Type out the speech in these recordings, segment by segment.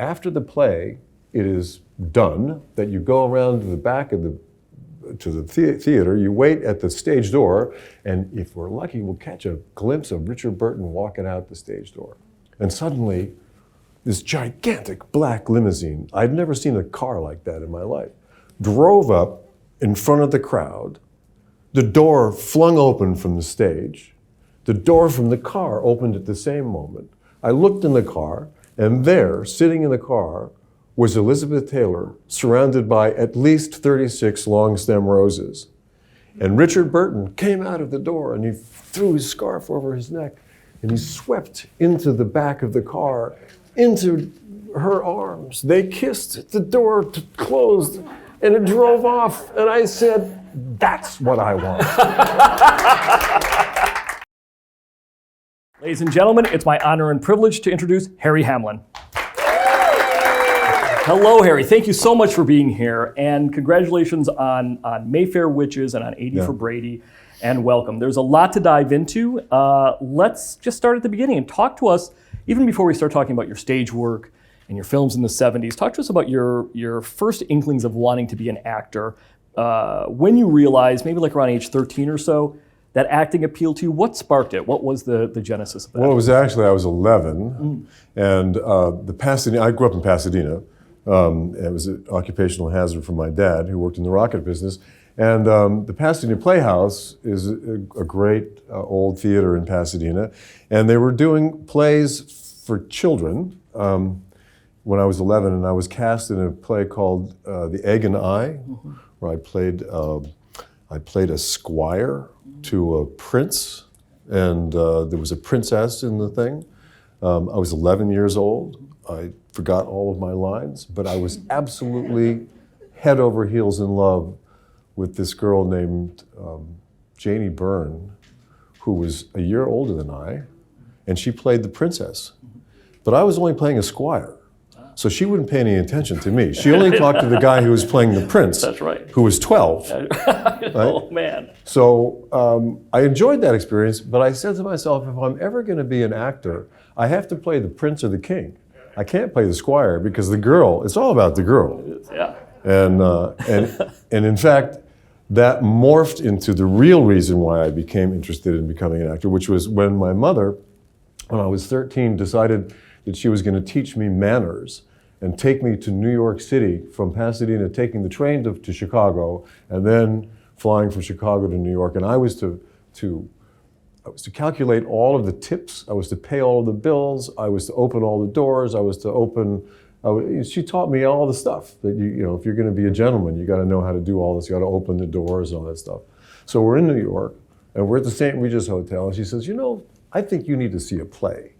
after the play, it is done, that you go around to the back of the theater, you wait at the stage door, and if we're lucky, we'll catch a glimpse of Richard Burton walking out the stage door. And suddenly, this gigantic black limousine, I'd never seen a car like that in my life, drove up in front of the crowd. The door flung open from the stage. The door from the car opened at the same moment. I looked in the car, and there, sitting in the car, was Elizabeth Taylor, surrounded by at least 36 long stem roses. And Richard Burton came out of the door, and he threw his scarf over his neck, and he swept into the back of the car, into her arms. They kissed, the door closed, and it drove off. And I said, that's what I want. Ladies and gentlemen, it's my honor and privilege to introduce Harry Hamlin. Hello, Harry. Thank you so much for being here, and congratulations on Mayfair Witches and on 80 for Brady, and welcome. There's a lot to dive into. Let's just start at the beginning and talk to us, even before we start talking about your stage work and your films in the 70s, talk to us about your first inklings of wanting to be an actor. When you realized, maybe like around age 13 or so, that acting appealed to you. What sparked it? What was the genesis of that? Well, it was actually, I was 11, and I grew up in Pasadena. It was an occupational hazard for my dad, who worked in the rocket business. And the Pasadena Playhouse is a great old theater in Pasadena. And they were doing plays for children when I was 11, and I was cast in a play called The Egg and I, where I played a squire to a prince, and there was a princess in the thing. I was 11 years old. I forgot all of my lines, but I was absolutely head over heels in love with this girl named Janie Byrne, who was a year older than I, and she played the princess. But I was only playing a squire, so she wouldn't pay any attention to me. She only talked to the guy who was playing the prince, That's right. who was 12. Right? Oh, man. So I enjoyed that experience, but I said to myself, if I'm ever going to be an actor, I have to play the prince or the king. I can't play the squire, because the girl, it's all about the girl. Yeah. And in fact, that morphed into the real reason why I became interested in becoming an actor, which was when my mother, when I was 13, decided that she was going to teach me manners and take me to New York City from Pasadena, taking the train to Chicago, and then flying from Chicago to New York. And I was to calculate all of the tips. I was to pay all of the bills. I was to open all the doors. She taught me all the stuff that you know, if you're going to be a gentleman, you got to know how to do all this. You got to open the doors and all that stuff. So we're in New York, and we're at the St. Regis Hotel, and she says, you know, I think you need to see a play.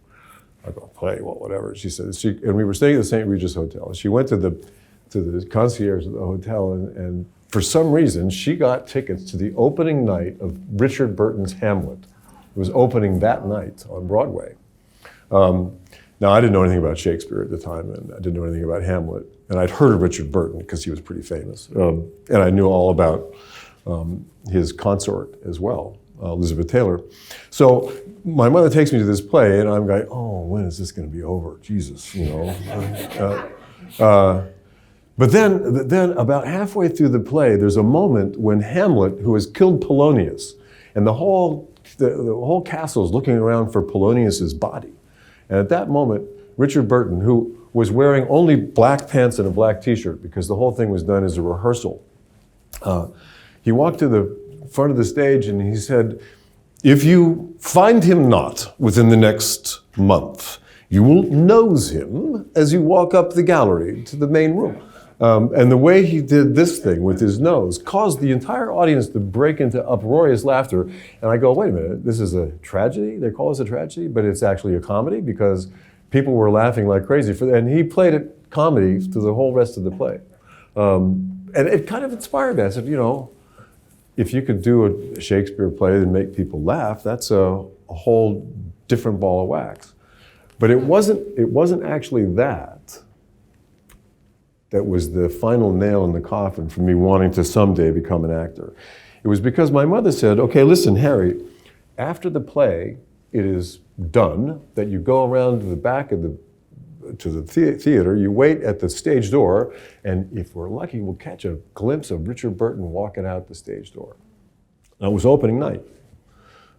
I go, play? Well, whatever. She said, and we were staying at the St. Regis Hotel. And she went to the concierge of the hotel, and for some reason, she got tickets to the opening night of Richard Burton's Hamlet. It was opening that night on Broadway. Now, I didn't know anything about Shakespeare at the time, and I didn't know anything about Hamlet. And I'd heard of Richard Burton because he was pretty famous. And I knew all about his consort as well, Elizabeth Taylor. So my mother takes me to this play, and I'm going, oh, when is this going to be over? Jesus, you know. But then about halfway through the play, there's a moment when Hamlet, who has killed Polonius, and the whole castle is looking around for Polonius's body. And at that moment, Richard Burton, who was wearing only black pants and a black t-shirt, because the whole thing was done as a rehearsal, he walked to the front of the stage and he said, if you find him not within the next month, you will nose him as you walk up the gallery to the main room. And the way he did this thing with his nose caused the entire audience to break into uproarious laughter. And I go, wait a minute, this is a tragedy? They call this a tragedy, but it's actually a comedy, because people were laughing like crazy. And he played it comedy through the whole rest of the play. And it kind of inspired me. I said, you know, if you could do a Shakespeare play and make people laugh, that's a whole different ball of wax. But it wasn't actually that was the final nail in the coffin for me wanting to someday become an actor. It was because my mother said, okay, listen, Harry, after the play, it is done, that you go around to the back of to the theater, you wait at the stage door, and if we're lucky, we'll catch a glimpse of Richard Burton walking out the stage door. It was opening night.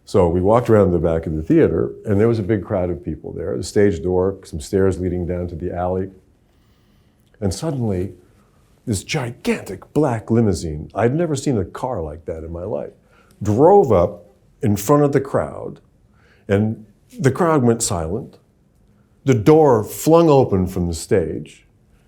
So we walked around the back of the theater, and there was a big crowd of people there. The stage door, some stairs leading down to the alley. And suddenly, this gigantic black limousine, I'd never seen a car like that in my life, drove up in front of the crowd, and the crowd went silent. The door flung open from the stage.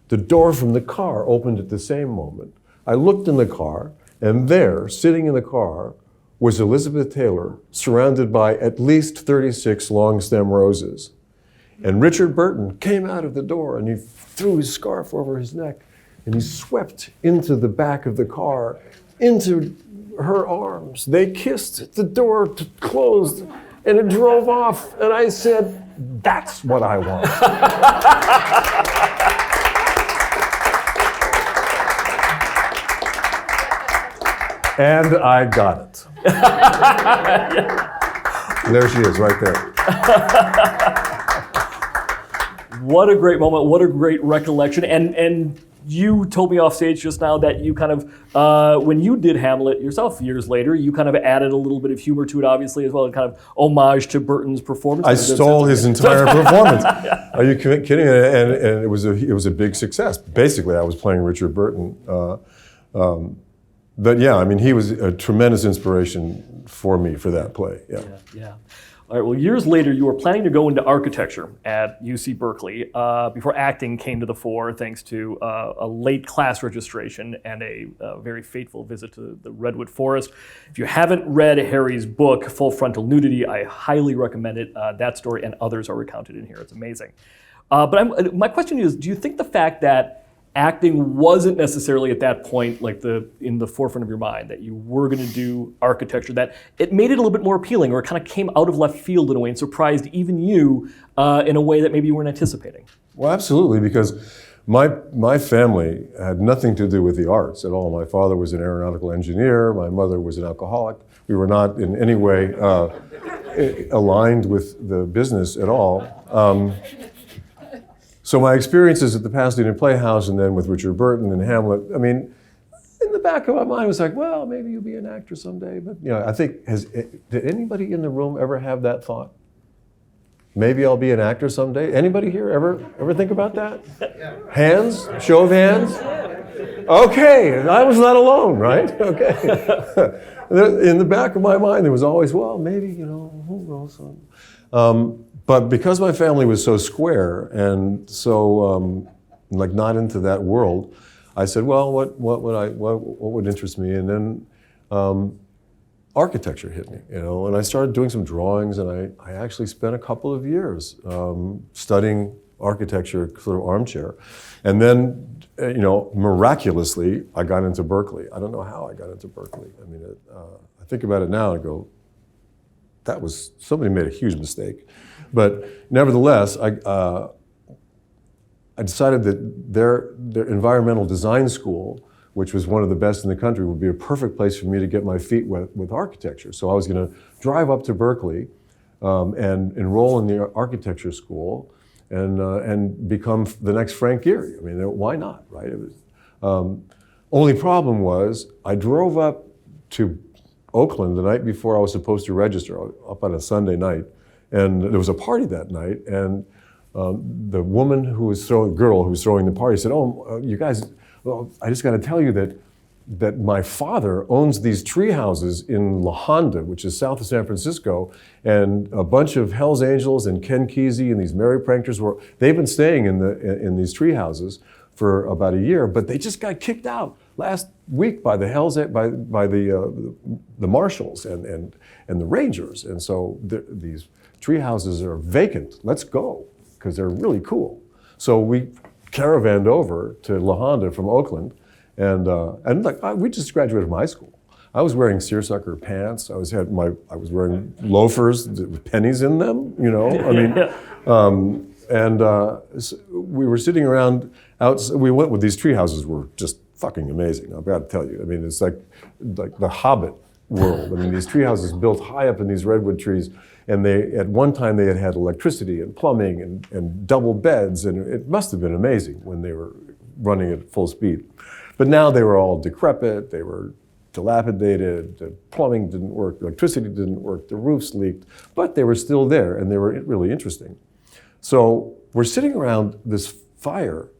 The door from the car opened at the same moment. I looked in the car, and there, sitting in the car, was Elizabeth Taylor, surrounded by at least 36 long stem roses. And Richard Burton came out of the door, and he threw his scarf over his neck, and he swept into the back of the car, into her arms. They kissed, the door closed, and it drove off. And I said, that's what I want. And I got it. There she is, right there. What a great moment, what a great recollection. And you told me off stage just now that you kind of, when you did Hamlet yourself years later, you kind of added a little bit of humor to it, obviously, as well, and kind of homage to Burton's performance. I stole his entire performance. Are you kidding? And it was a big success. Basically, I was playing Richard Burton. But yeah, I mean, he was a tremendous inspiration for me for that play. Yeah. All right, well, years later, you were planning to go into architecture at UC Berkeley before acting came to the fore, thanks to a late class registration and a very fateful visit to the Redwood Forest. If you haven't read Harry's book, Full Frontal Nudity, I highly recommend it. That story and others are recounted in here. It's amazing. But my question is, do you think the fact that acting wasn't necessarily at that point in the forefront of your mind, that you were going to do architecture, that it made it a little bit more appealing, or it kind of came out of left field in a way and surprised even you in a way that maybe you weren't anticipating? Well, absolutely, because my family had nothing to do with the arts at all. My father was an aeronautical engineer. My mother was an alcoholic. We were not in any way aligned with the business at all. So my experiences at the Pasadena Playhouse and then with Richard Burton and Hamlet, I mean, in the back of my mind was like, well, maybe you'll be an actor someday. But I think, did anybody in the room ever have that thought? Maybe I'll be an actor someday. Anybody here ever think about that? Hands? Show of hands? Okay, I was not alone, right? Okay. In the back of my mind, there was always, well, maybe, who knows? But because my family was so square and so not into that world, I said, well, what would interest me? And then architecture hit me, and I started doing some drawings, and I actually spent a couple of years studying architecture, sort of armchair. And then, miraculously, I got into Berkeley. I don't know how I got into Berkeley. I mean, I think about it now and go, somebody made a huge mistake. But nevertheless, I decided that their environmental design school, which was one of the best in the country, would be a perfect place for me to get my feet wet with architecture. So I was going to drive up to Berkeley and enroll in the architecture school and become the next Frank Gehry. I mean, why not, right? It was, only problem was I drove up to Oakland the night before I was supposed to register, up on a Sunday night. And there was a party that night, and the girl who was throwing the party said, "Oh, you guys, well, I just got to tell you that my father owns these tree houses in La Honda, which is south of San Francisco, and a bunch of Hell's Angels and Ken Kesey and these Merry Pranksters they've been staying in these tree houses for about a year, but they just got kicked out last week by the the marshals and the rangers, and so these tree houses are vacant. Let's go, because they're really cool." So we caravanned over to La Honda from Oakland, and we just graduated from high school. I was wearing seersucker pants. I was wearing loafers with pennies in them. So we were sitting around outside. We went with these tree houses were just fucking amazing. I've got to tell you. I mean, it's like the Hobbit world. I mean, these tree houses built high up in these redwood trees. And at one time they had electricity and plumbing and double beds, and it must have been amazing when they were running at full speed. But now they were all decrepit, they were dilapidated, the plumbing didn't work, the electricity didn't work, the roofs leaked, but they were still there and they were really interesting. So we're sitting around this fire.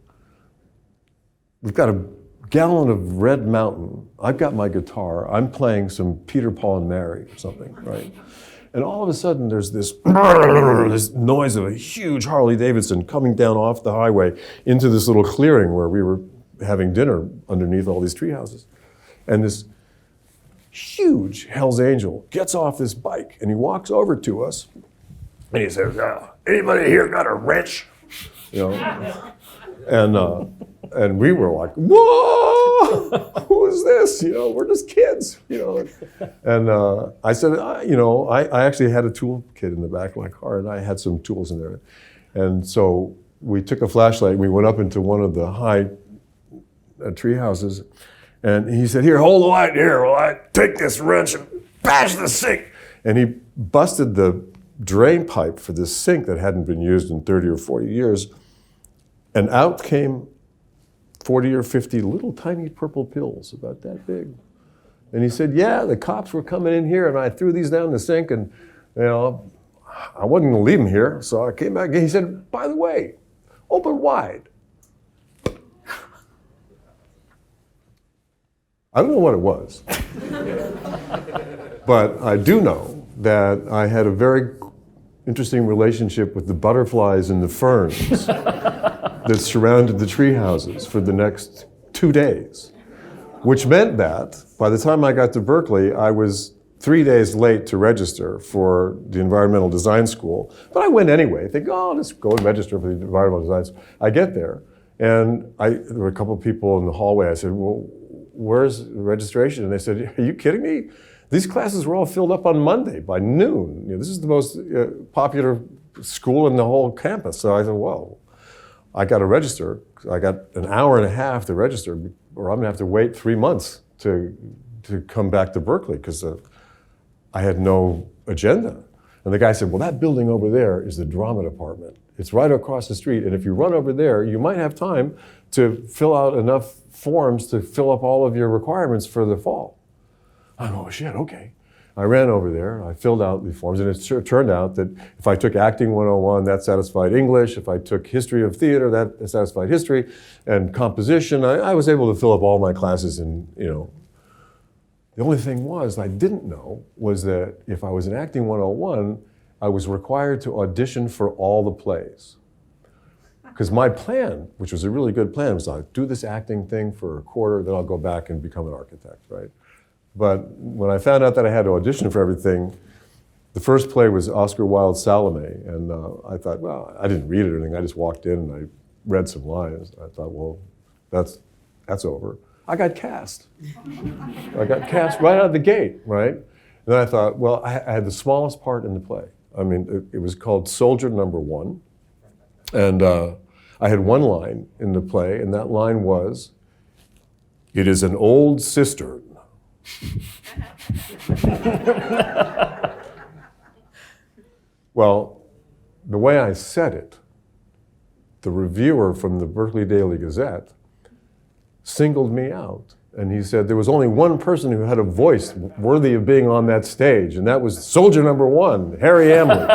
We've got a gallon of Red Mountain. I've got my guitar. I'm playing some Peter, Paul, and Mary or something, right? And all of a sudden there's this noise of a huge Harley Davidson coming down off the highway into this little clearing where we were having dinner underneath all these tree houses. And this huge Hell's Angel gets off this bike and he walks over to us and he says, anybody here got a wrench? You know, and we were like, whoa, who is this? You know, we're just kids, you know. And I said, I actually had a tool kit in the back of my car and I had some tools in there. And so we took a flashlight and we went up into one of the high tree houses. And he said, here, hold the light here while I take this wrench and bash the sink. And he busted the drain pipe for this sink that hadn't been used in 30 or 40 years. And out came 40 or 50 little tiny purple pills, about that big. And he said, yeah, the cops were coming in here and I threw these down the sink and, you know, I wasn't gonna leave them here. So I came back and he said, by the way, open wide. I don't know what it was, but I do know that I had a very interesting relationship with the butterflies and the ferns that surrounded the tree houses for the next 2 days, which meant that by the time I got to Berkeley, I was 3 days late to register for the environmental design school, but I went anyway. I think, oh, let's go and register for the environmental design school. I get there, and there were a couple of people in the hallway. I said, well, where's the registration? And they said, are you kidding me? These classes were all filled up on Monday by noon. You know, this is the most popular school in the whole campus. So I said, well, I got to register. I got an hour and a half to register, or I'm gonna have to wait 3 months to come back to Berkeley because I had no agenda. And the guy said, well, that building over there is the drama department. It's right across the street. And if you run over there, you might have time to fill out enough forms to fill up all of your requirements for the fall. I go, oh shit, okay. I ran over there, I filled out the forms, and it turned out that if I took Acting 101, that satisfied English. If I took History of Theater, that satisfied History. And Composition, I was able to fill up all my classes in, you know. The only thing I didn't know was that if I was in Acting 101, I was required to audition for all the plays. Because my plan, which was a really good plan, was I'll do this acting thing for a quarter, then I'll go back and become an architect, right? But when I found out that I had to audition for everything, the first play was Oscar Wilde's Salome, and I thought, well, I didn't read it or anything, I just walked in and I read some lines. I thought, well, that's over. I got cast. I got cast right out of the gate, right? And then I thought, well, I had the smallest part in the play. I mean, it was called Soldier Number 1, and I had one line in the play, and that line was, "It is an old cistern." Well, the way I said it, the reviewer from the Berkeley Daily Gazette singled me out. And he said there was only one person who had a voice worthy of being on that stage, and that was Soldier Number 1, Harry Hamlin.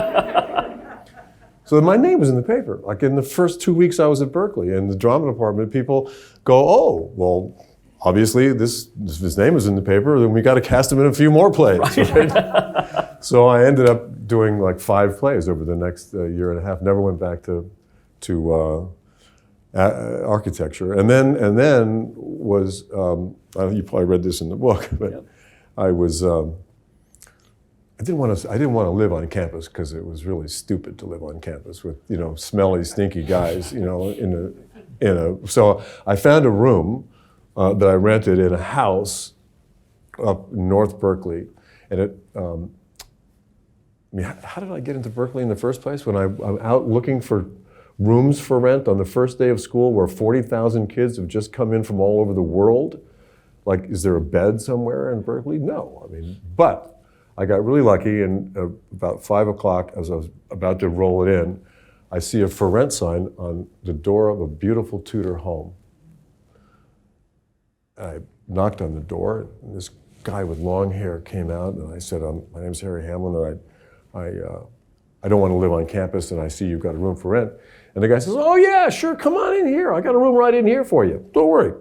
So my name was in the paper. Like in the first 2 weeks I was at Berkeley, in the drama department, people go, oh, well, obviously his name was in the paper, then we got to cast him in a few more plays. Right? So I ended up doing like 5 plays over the next year and a half. Never went back to architecture, and then was you probably read this in the book, but yep. I didn't want to live on campus because it was really stupid to live on campus with smelly, stinky guys So I found a room that I rented in a house up in North Berkeley, and how did I get into Berkeley in the first place? When I'm out looking for rooms for rent on the first day of school where 40,000 kids have just come in from all over the world. Like, is there a bed somewhere in Berkeley? No, but I got really lucky, and about 5 o'clock, as I was about to roll it in, I see a for rent sign on the door of a beautiful Tudor home. I knocked on the door, and this guy with long hair came out, and I said, my name's Harry Hamlin, and I don't want to live on campus, and I see you've got a room for rent. And the guy says, oh yeah, sure, come on in here. I got a room right in here for you. Don't worry.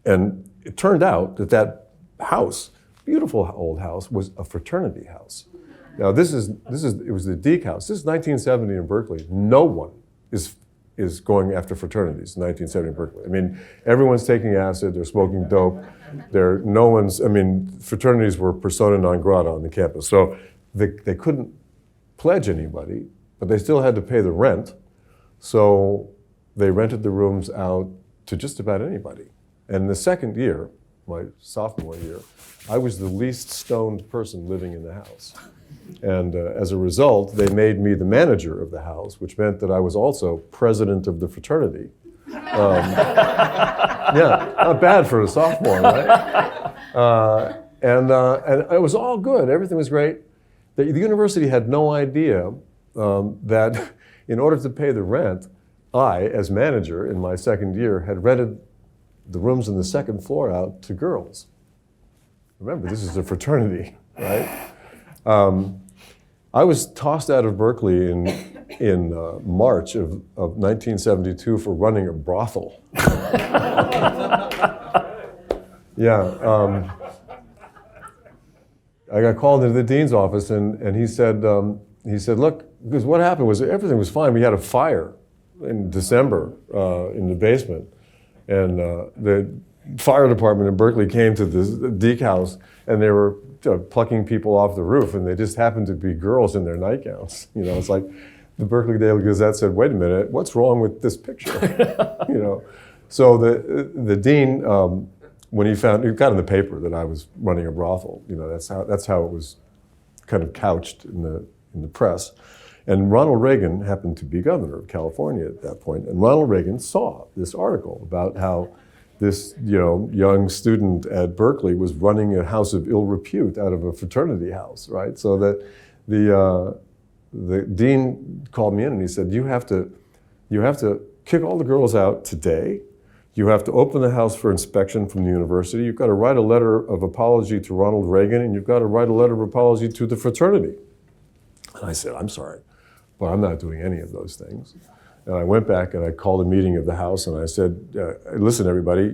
And it turned out that house, beautiful old house, was a fraternity house. Now it was the Deke house. This is 1970 in Berkeley. No one is going after fraternities in 1970 in Berkeley. I mean, everyone's taking acid, they're smoking dope. Fraternities were persona non grata on the campus. So they couldn't pledge anybody, but they still had to pay the rent. So they rented the rooms out to just about anybody. And the second year, my sophomore year, I was the least stoned person living in the house. And as a result, they made me the manager of the house, which meant that I was also president of the fraternity. Yeah, not bad for a sophomore, right? And it was all good. Everything was great. The university had no idea that in order to pay the rent, I, as manager in my second year, had rented the rooms on the second floor out to girls. Remember, this is a fraternity, right? I was tossed out of Berkeley in March of 1972 for running a brothel. Yeah. I got called into the dean's office, and he said, look, because what happened was everything was fine. We had a fire in December in the basement, and the fire department in Berkeley came to the Deke house, and they were plucking people off the roof, and they just happened to be girls in their nightgowns. You know, it's like the Berkeley Daily Gazette said, "Wait a minute, what's wrong with this picture?" You know, so the dean, when he got in the paper that I was running a brothel. You know, that's how it was kind of couched in the press. And Ronald Reagan happened to be governor of California at that point, and Ronald Reagan saw this article about how this young student at Berkeley was running a house of ill repute out of a fraternity house, right? So that the dean called me in and he said, you have to kick all the girls out today. You have to open the house for inspection from the university. You've got to write a letter of apology to Ronald Reagan, and you've got to write a letter of apology to the fraternity. And I said, I'm sorry, but I'm not doing any of those things. And I went back and I called a meeting of the house and I said, listen, everybody,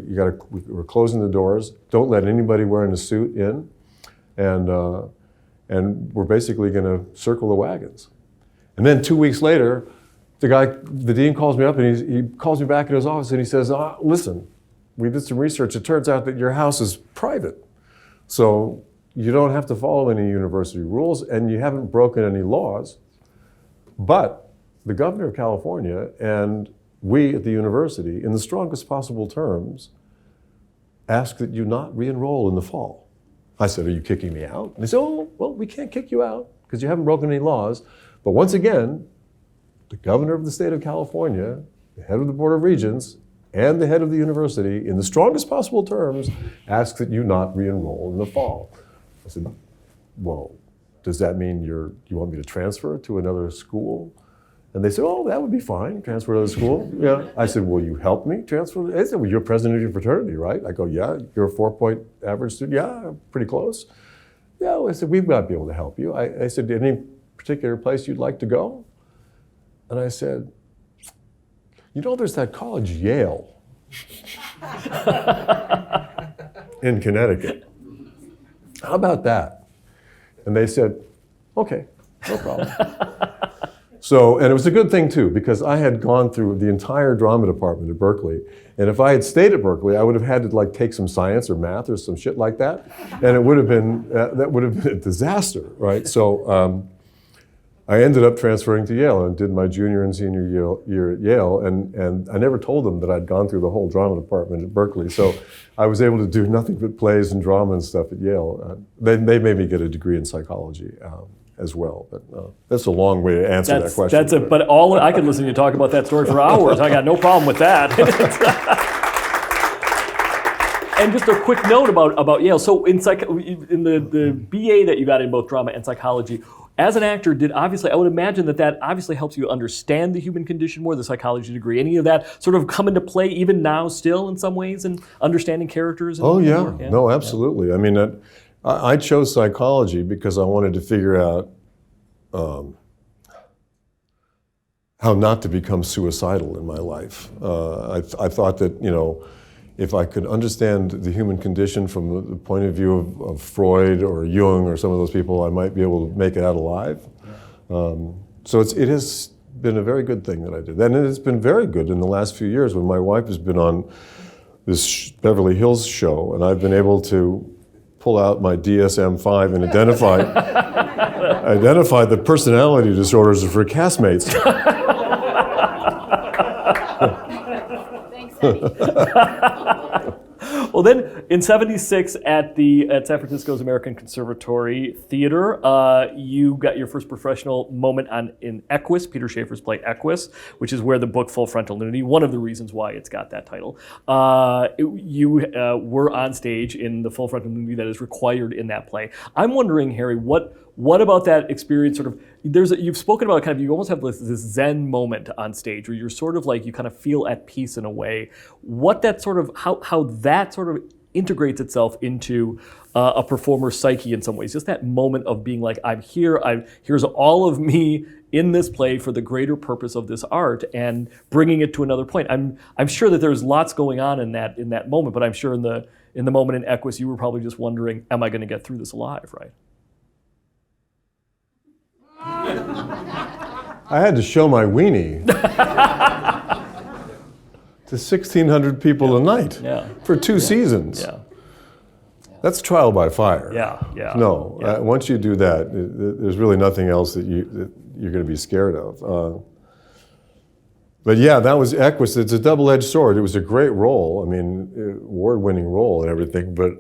we're closing the doors. Don't let anybody wearing a suit in. And we're basically going to circle the wagons. And then 2 weeks later, the dean calls me up and he calls me back in his office and he says, listen, we did some research. It turns out that your house is private. So you don't have to follow any university rules and you haven't broken any laws. But the governor of California and we at the university, in the strongest possible terms, ask that you not re-enroll in the fall. I said, are you kicking me out? And they said, oh, well, we can't kick you out because you haven't broken any laws. But once again, the governor of the state of California, the head of the Board of Regents, and the head of the university, in the strongest possible terms, ask that you not re-enroll in the fall. I said, well, does that mean you want me to transfer to another school? And they said, oh, that would be fine, transfer to another school. Yeah. I said, will you help me transfer? They said, well, you're president of your fraternity, right? I go, yeah, you're a 4-point average student. Yeah, pretty close. Yeah, I said, we've got to be able to help you. I said, any particular place you'd like to go? And I said, there's that college, Yale, in Connecticut. How about that? And they said, okay, no problem. So, and it was a good thing too, because I had gone through the entire drama department at Berkeley, and if I had stayed at Berkeley, I would have had to take some science or math or some shit like that, and it would have been, that would have been a disaster, right? So I ended up transferring to Yale and did my junior and senior year at Yale, and I never told them that I'd gone through the whole drama department at Berkeley, so I was able to do nothing but plays and drama and stuff at Yale. They made me get a degree in psychology as well, but that's a long way to answer that question. But I could listen to you talk about that story for hours. I got no problem with that. And just a quick note about Yale. So in the BA that you got in both drama and psychology, as an actor, I would imagine that obviously helps you understand the human condition more, the psychology degree. Any of that sort of come into play even now still in some ways in understanding characters? Oh yeah, no, absolutely. Yeah. I mean, I chose psychology because I wanted to figure out how not to become suicidal in my life. I thought that, if I could understand the human condition from the point of view of Freud or Jung or some of those people, I might be able to make it out alive. So it has been a very good thing that I did. And it's been very good in the last few years when my wife has been on this Beverly Hills show, and I've been able to pull out my DSM-5 and identify the personality disorders of her castmates. Well, then in '76 at San Francisco's American Conservatory Theater, you got your first professional moment in Equus, Peter Shaffer's play Equus, which is where the book Full Frontal Nudity, one of the reasons why it's got that title. You were on stage in the full frontal nudity that is required in that play. I'm wondering, Harry, what about that experience? Sort of, you've spoken about kind of, you almost have this Zen moment on stage where you're sort of like, you kind of feel at peace in a way. What that sort of, how that sort of integrates itself into a performer's psyche in some ways. Just that moment of being like, I'm here, here's all of me in this play for the greater purpose of this art, and bringing it to another point. I'm sure that there's lots going on in that moment, but I'm sure in the moment in Equus, you were probably just wondering, am I going to get through this alive, right? I had to show my weenie to 1,600 people a night for 2 seasons. Yeah. That's trial by fire. Yeah. No, once you do that, there's really nothing else that you're going to be scared of. But yeah, that was Equus. It's a double-edged sword. It was a great role. I mean, award-winning role and everything, but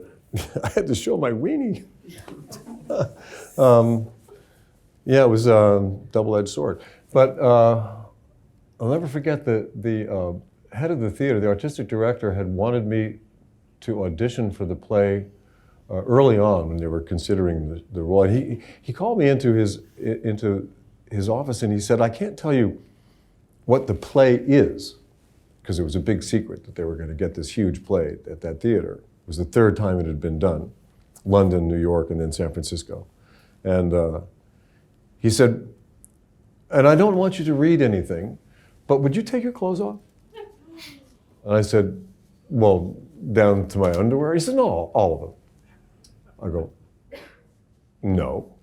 I had to show my weenie. Yeah, it was a double-edged sword. But I'll never forget the head of the theater, the artistic director, had wanted me to audition for the play early on when they were considering the role. And he called me into his office and he said, I can't tell you what the play is, because it was a big secret that they were going to get this huge play at that theater. It was the 3rd time it had been done. London, New York, and then San Francisco. And he said, and I don't want you to read anything, but would you take your clothes off? And I said, well, down to my underwear? He said, no, all of them. I go, no,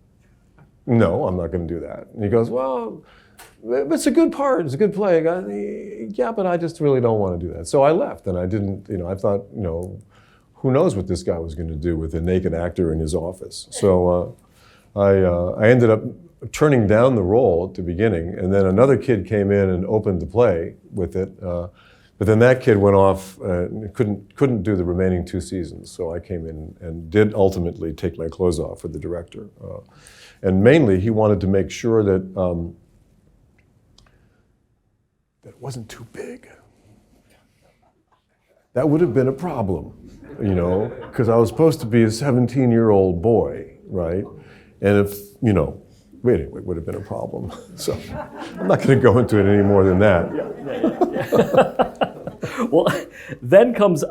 I'm not going to do that. And he goes, well, it's a good part, it's a good play. I go, yeah, but I just really don't want to do that. So I left, and I didn't, I thought, who knows what this guy was going to do with a naked actor in his office. So I ended up turning down the role at the beginning, and then another kid came in and opened the play with it. But then that kid went off and couldn't do the remaining 2 seasons. So I came in and did ultimately take my clothes off for the director. And mainly, he wanted to make sure that that it wasn't too big. That would have been a problem, because I was supposed to be a 17-year-old boy, right? And if, anyway, it would have been a problem. So I'm not going to go into it any more than that. Well, then comes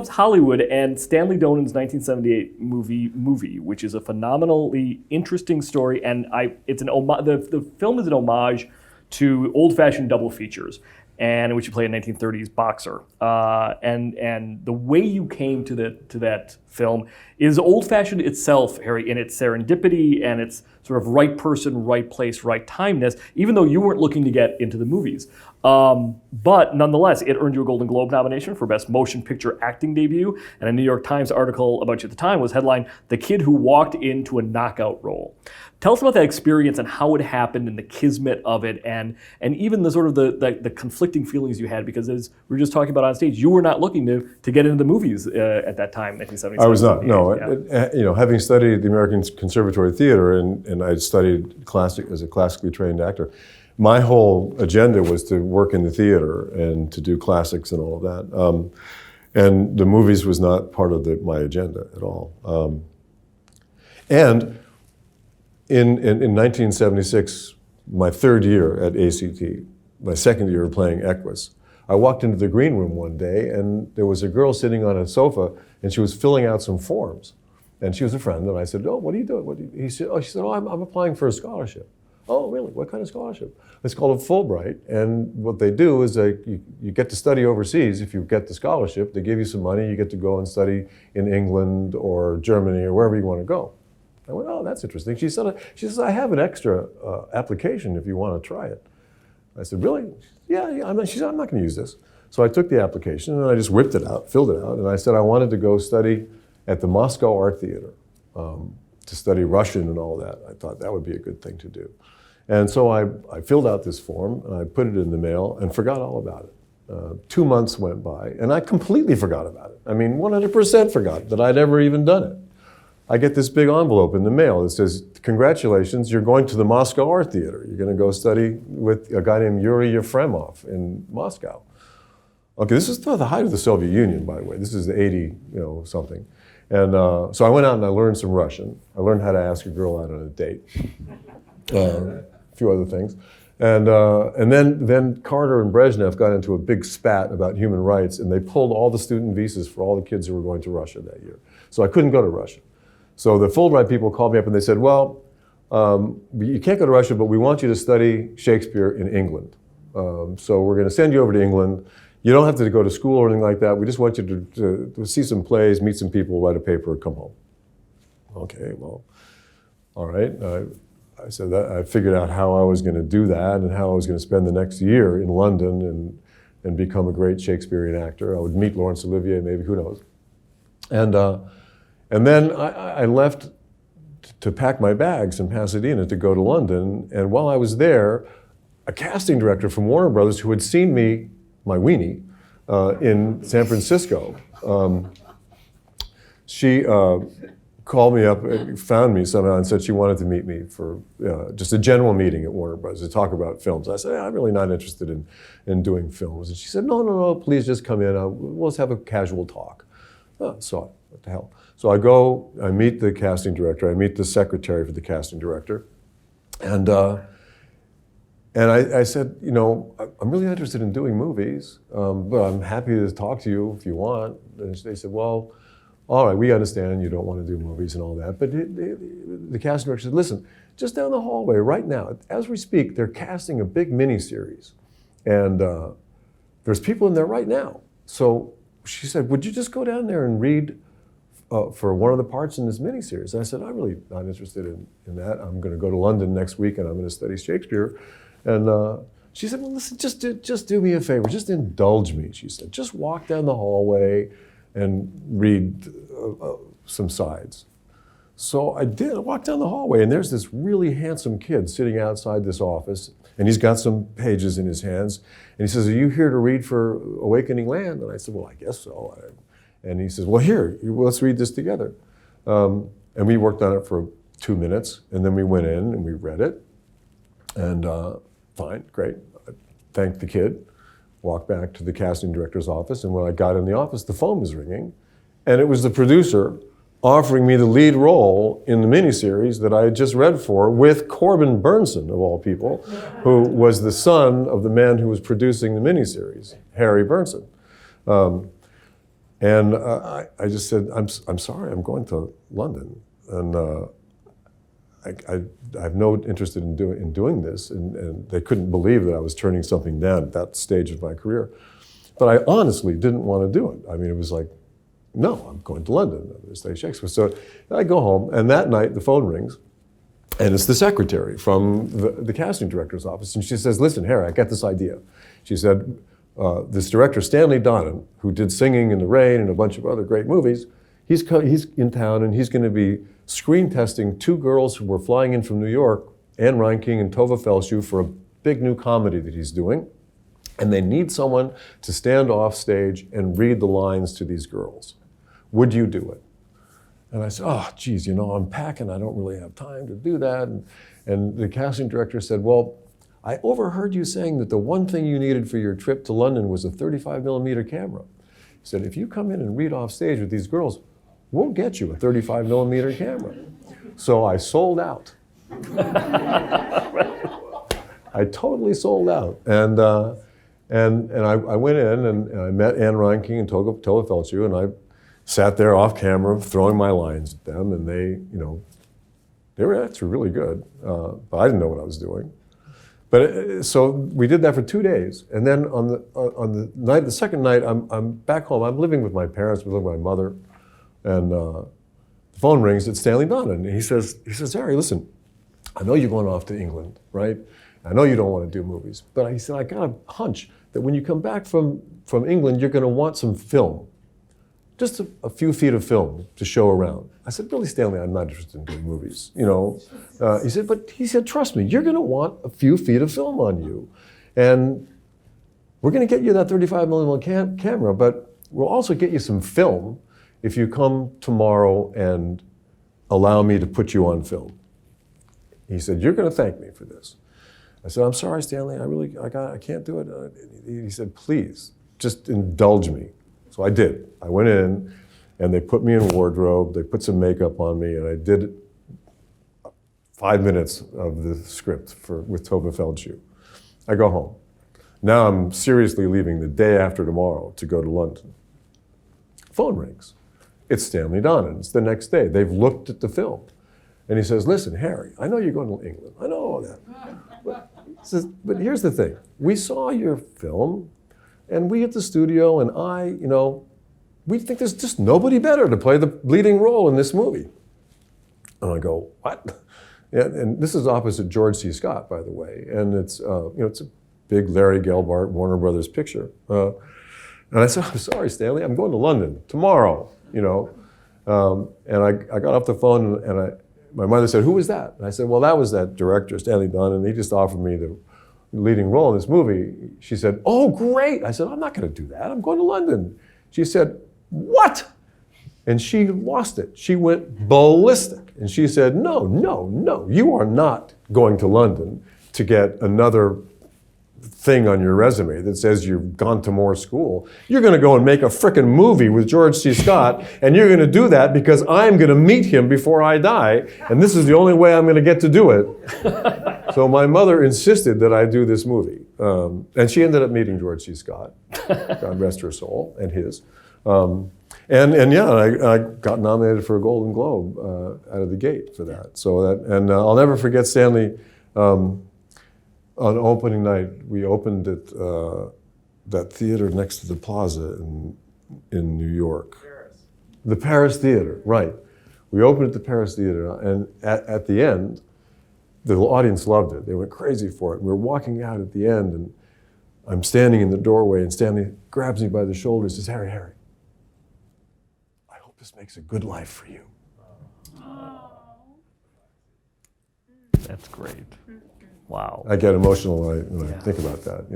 Hollywood and Stanley Donen's 1978 movie, which is a phenomenally interesting story, and the film is an homage to old-fashioned double features, and in which you play a 1930s boxer. And the way you came to that film is old-fashioned itself, Harry, in its serendipity and its sort of right person, right place, right timeness, even though you weren't looking to get into the movies. But nonetheless, it earned you a Golden Globe nomination for Best Motion Picture Acting Debut, and a New York Times article about you at the time was headlined, "The Kid Who Walked Into a Knockout Role." Tell us about that experience and how it happened and the kismet of it, and even the sort of the conflicting feelings you had, because as we were just talking about on stage, you were not looking to get into the movies at that time, 1977. I was not, no. Yeah. Having studied the American Conservatory Theater and I studied as a classically trained actor, my whole agenda was to work in the theater and to do classics and all of that. And the movies was not part of my agenda at all. And in 1976, my third year at ACT, my second year playing Equus, I walked into the green room one day and there was a girl sitting on a sofa and she was filling out some forms. And she was a friend, and I said, "Oh, what are you doing?" She said, "Oh, I'm applying for a scholarship." "Oh, really? What kind of scholarship?" It's called a Fulbright, and what they do is you get to study overseas. If you get the scholarship, they give you some money. You get to go and study in England or Germany or wherever you want to go. I went, "Oh, that's interesting." She says, "I have an extra application if you want to try it." I said, "Really?" Yeah. She said, "I'm not going to use this." So I took the application and I just whipped it out, filled it out, and I said I wanted to go study at the Moscow Art Theater to study Russian and all that. I thought that would be a good thing to do. And so I filled out this form and I put it in the mail and forgot all about it. 2 months went by and I completely forgot about it. I mean, 100% forgot that I'd ever even done it. I get this big envelope in the mail that says, "Congratulations, you're going to the Moscow Art Theater. You're going to go study with a guy named Yuri Yefremov in Moscow." Okay, this is the height of the Soviet Union, by the way. This is the 80, something. And so I went out and I learned some Russian. I learned how to ask a girl out on a date, a few other things. And then Carter and Brezhnev got into a big spat about human rights, and they pulled all the student visas for all the kids who were going to Russia that year. So I couldn't go to Russia. So the Fulbright people called me up and they said, "Well, you can't go to Russia, but we want you to study Shakespeare in England. So we're going to send you over to England. You don't have to go to school or anything like that. We just want you to see some plays, meet some people, write a paper, come home." Okay, well, all right. I said that I figured out how I was going to do that and how I was going to spend the next year in London and become a great Shakespearean actor. I would meet Laurence Olivier, maybe, who knows. And then I left to pack my bags in Pasadena to go to London. And while I was there, a casting director from Warner Brothers who had seen me, my weenie, in San Francisco, she called me up, found me somehow, and said she wanted to meet me for just a general meeting at Warner Brothers to talk about films. I said, "I'm really not interested in doing films." And she said, No, please just come in. We'll just have a casual talk." So what the hell? So I go, I meet the casting director, I meet the secretary for the casting director, and I said, "I'm really interested in doing movies, but I'm happy to talk to you if you want." And they said, "Well, all right, we understand you don't want to do movies and all that." But the casting director said, "Listen, just down the hallway right now, as we speak, they're casting a big miniseries. And there's people in there right now." So she said, "Would you just go down there and read for one of the parts in this miniseries?" And I said, "I'm really not interested in that. I'm going to go to London next week and I'm going to study Shakespeare." And she said, "Well, listen, just do me a favor. Just indulge me," she said. "Just walk down the hallway and read some sides." So I did. I walked down the hallway, and there's this really handsome kid sitting outside this office, and he's got some pages in his hands. And he says, "Are you here to read for Awakening Land?" And I said, "Well, I guess so." And he says, "Well, here, let's read this together." And we worked on it for 2 minutes, and then we went in and we read it. And fine, great. I thanked the kid, walked back to the casting director's office, and when I got in the office, the phone was ringing, and it was the producer offering me the lead role in the miniseries that I had just read for with Corbin Burnson, of all people, who was the son of the man who was producing the miniseries, Harry Burnson. And I just said, I'm sorry, I'm going to London, and I have no interest in doing this, and they couldn't believe that I was turning something down at that stage of my career. But I honestly didn't want to do it. I mean, it was like, no, I'm going to London, I'm going to study Shakespeare. So I go home, and that night the phone rings, and it's the secretary from the casting director's office, and she says, "Listen, Harry, I got this idea." She said, "This director, Stanley Donen, who did Singing in the Rain and a bunch of other great movies, he's in town, and he's going to be screen testing 2 girls who were flying in from New York, Anne Reinking and Tova Felshu, for a big new comedy that he's doing. And they need someone to stand off stage and read the lines to these girls. Would you do it?" And I said, "Oh, geez, I'm packing. I don't really have time to do that." And the casting director said, "Well, I overheard you saying that the one thing you needed for your trip to London was a 35 millimeter camera. said, if you come in and read off stage with these girls, we'll get you a 35 millimeter camera. So I sold out. I totally sold out. And I went in and I met Anne Reinking and Tova Feldshuh, and I sat there off camera throwing my lines at them, and they were actually really good, but I didn't know what I was doing. But so we did that for 2 days, and then on the second night, I'm back home. I'm living with my parents, I'm living with my mother, and the phone rings. It's Stanley Donen, and he says, Harry, listen, I know you're going off to England, right? I know you don't want to do movies, but he said, I got a hunch that when you come back from England, you're going to want some film. Just a few feet of film to show around. I said, really, Stanley, I'm not interested in doing movies. He said, trust me, you're going to want a few feet of film on you. And we're going to get you that 35 millimeter camera, but we'll also get you some film if you come tomorrow and allow me to put you on film. He said, you're going to thank me for this. I said, I'm sorry, Stanley, I can't do it. He said, please, just indulge me. So I did. I went in, and they put me in wardrobe, they put some makeup on me, and I did 5 minutes of the script with Tova Feldshuh. I go home. Now I'm seriously leaving the day after tomorrow to go to London. Phone rings. It's Stanley Donen. It's the next day. They've looked at the film. And he says, listen, Harry, I know you're going to England. I know all that. But here's the thing. We saw your film, and we at the studio, and we think there's just nobody better to play the leading role in this movie. And I go, what? Yeah, and this is opposite George C. Scott, by the way. And it's it's a big Larry Gelbart, Warner Brothers picture. And I said, I'm sorry, Stanley, I'm going to London tomorrow, And I got off the phone, and my mother said, who was that? And I said, well, that was that director, Stanley Donen, and he just offered me the leading role in this movie. She said, oh, great. I said, I'm not going to do that. I'm going to London. She said, what? And she lost it. She went ballistic. And she said, no, you are not going to London to get another thing on your resume that says you've gone to more school. You're going to go and make a frickin' movie with George C. Scott, and you're going to do that because I'm going to meet him before I die, and this is the only way I'm going to get to do it. So my mother insisted that I do this movie, and she ended up meeting George C. Scott, God rest her soul, and his. I got nominated for a Golden Globe out of the gate for that. I'll never forget Stanley. On opening night, we opened at that theater next to the Plaza in New York. Paris. The Paris Theater, right. We opened at the Paris Theater, and at the end, the audience loved it. They went crazy for it. We were walking out at the end, and I'm standing in the doorway, and Stanley grabs me by the shoulder and says, Harry, I hope this makes a good life for you. That's great. Wow. I get emotional when I think about that,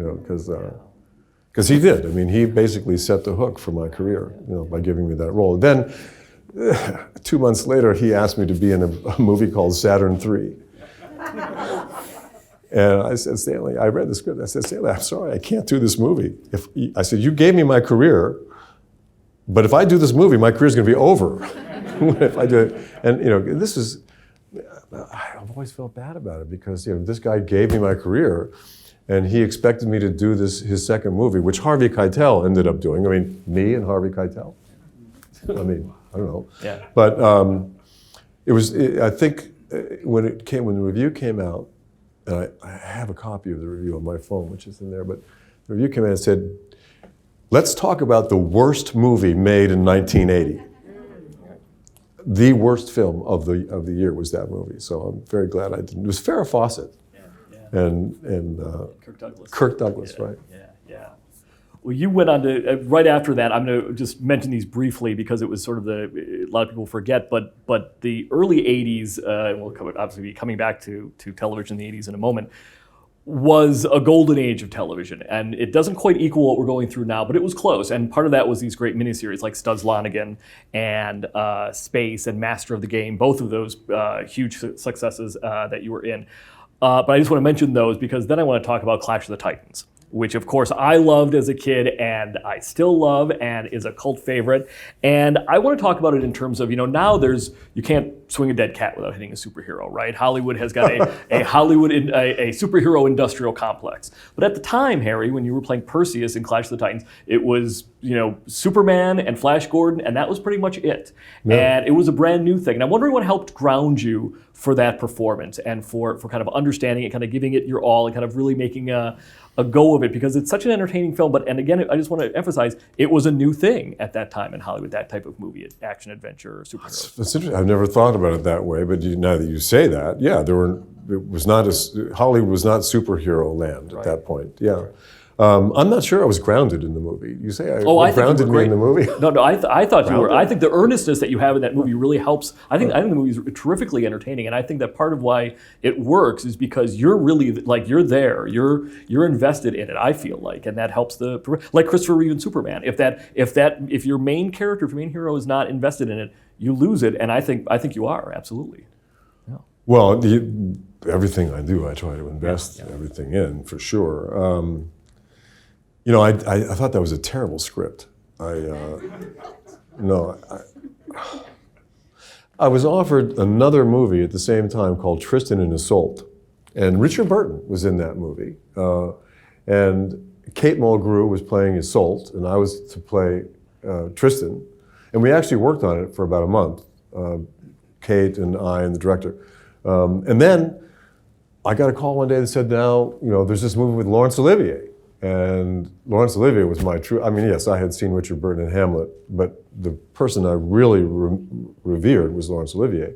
because he did. I mean, he basically set the hook for my career, by giving me that role. Then, 2 months later, he asked me to be in a movie called Saturn III. And I said, Stanley, I read the script. I said, Stanley, I'm sorry, I can't do this movie. I said, you gave me my career, but if I do this movie, my career's going to be over. If I do it. And, this is... I've always felt bad about it because this guy gave me my career, and he expected me to do his second movie, which Harvey Keitel ended up doing. I mean, me and Harvey Keitel. I don't know. Yeah. But I think when the review came out, and I have a copy of the review on my phone, which is in there. But the review came out and said, "Let's talk about the worst movie made in 1980." The worst film of the year was that movie, so I'm very glad I didn't. It was Farrah Fawcett, and Kirk Douglas, yeah, right? Yeah. Well, you went on to right after that. I'm going to just mention these briefly because it was sort of a lot of people forget, but the early '80s, we'll obviously be coming back to television in the '80s in a moment, was a golden age of television, and it doesn't quite equal what we're going through now, but it was close. And part of that was these great miniseries like Studs Lonigan and Space and Master of the Game, both of those huge successes that you were in. But I just want to mention those because then I want to talk about Clash of the Titans. which of course I loved as a kid and I still love and is a cult favorite. And I want to talk about it in terms of, now you can't swing a dead cat without hitting a superhero, right? Hollywood has got a superhero industrial complex. But at the time, Harry, when you were playing Perseus in Clash of the Titans, it was, Superman and Flash Gordon, and that was pretty much it. Yeah. And it was a brand new thing. And I'm wondering what helped ground you for that performance and for kind of understanding it, kind of giving it your all and kind of really making a go of it, because it's such an entertaining film. And again, I just want to emphasize, it was a new thing at that time in Hollywood, that type of movie, action adventure, superheroes. That's interesting. I've never thought about it that way, but now that you say that, yeah, Hollywood was not superhero land at that point. Yeah. Right. I'm not sure I was grounded in the movie. You say I grounded me in the movie? No, I thought you were. I think the earnestness that you have in that movie really helps. I think the movie is terrifically entertaining, and I think that part of why it works is because you're really you're there. You're invested in it. I feel like, and that helps like Christopher Reeve in Superman. If your main character, if your main hero is not invested in it, you lose it. And I think you are absolutely. Yeah. Well, everything I do, I try to invest everything in for sure. I thought that was a terrible script. I was offered another movie at the same time called Tristan and Isolde, and Richard Burton was in that movie, and Kate Mulgrew was playing Isolde, and I was to play Tristan, and we actually worked on it for about a month, Kate and I and the director, and then I got a call one day that said, now, there's this movie with Laurence Olivier. And Laurence Olivier was yes, I had seen Richard Burton in Hamlet, but the person I really revered was Laurence Olivier.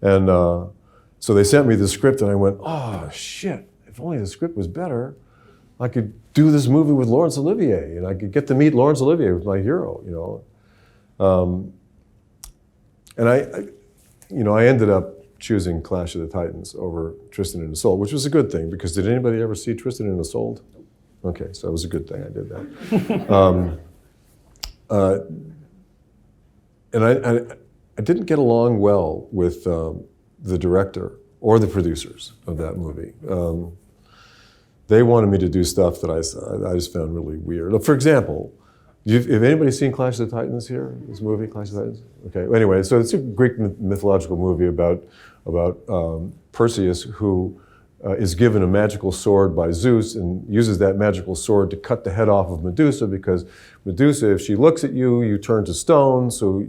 And so they sent me the script, and I went, oh, shit, if only the script was better, I could do this movie with Laurence Olivier, and I could get to meet Laurence Olivier, who's my hero, And I ended up choosing Clash of the Titans over Tristan and Isolde, which was a good thing, because did anybody ever see Tristan and Isolde? Okay, so it was a good thing I did that. And I didn't get along well with the director or the producers of that movie. They wanted me to do stuff that I just found really weird. For example, have anybody seen Clash of the Titans here? This movie, Clash of the Titans? Okay, anyway, so it's a Greek mythological movie about Perseus, who is given a magical sword by Zeus and uses that magical sword to cut the head off of Medusa, because Medusa, if she looks at you, you turn to stone. So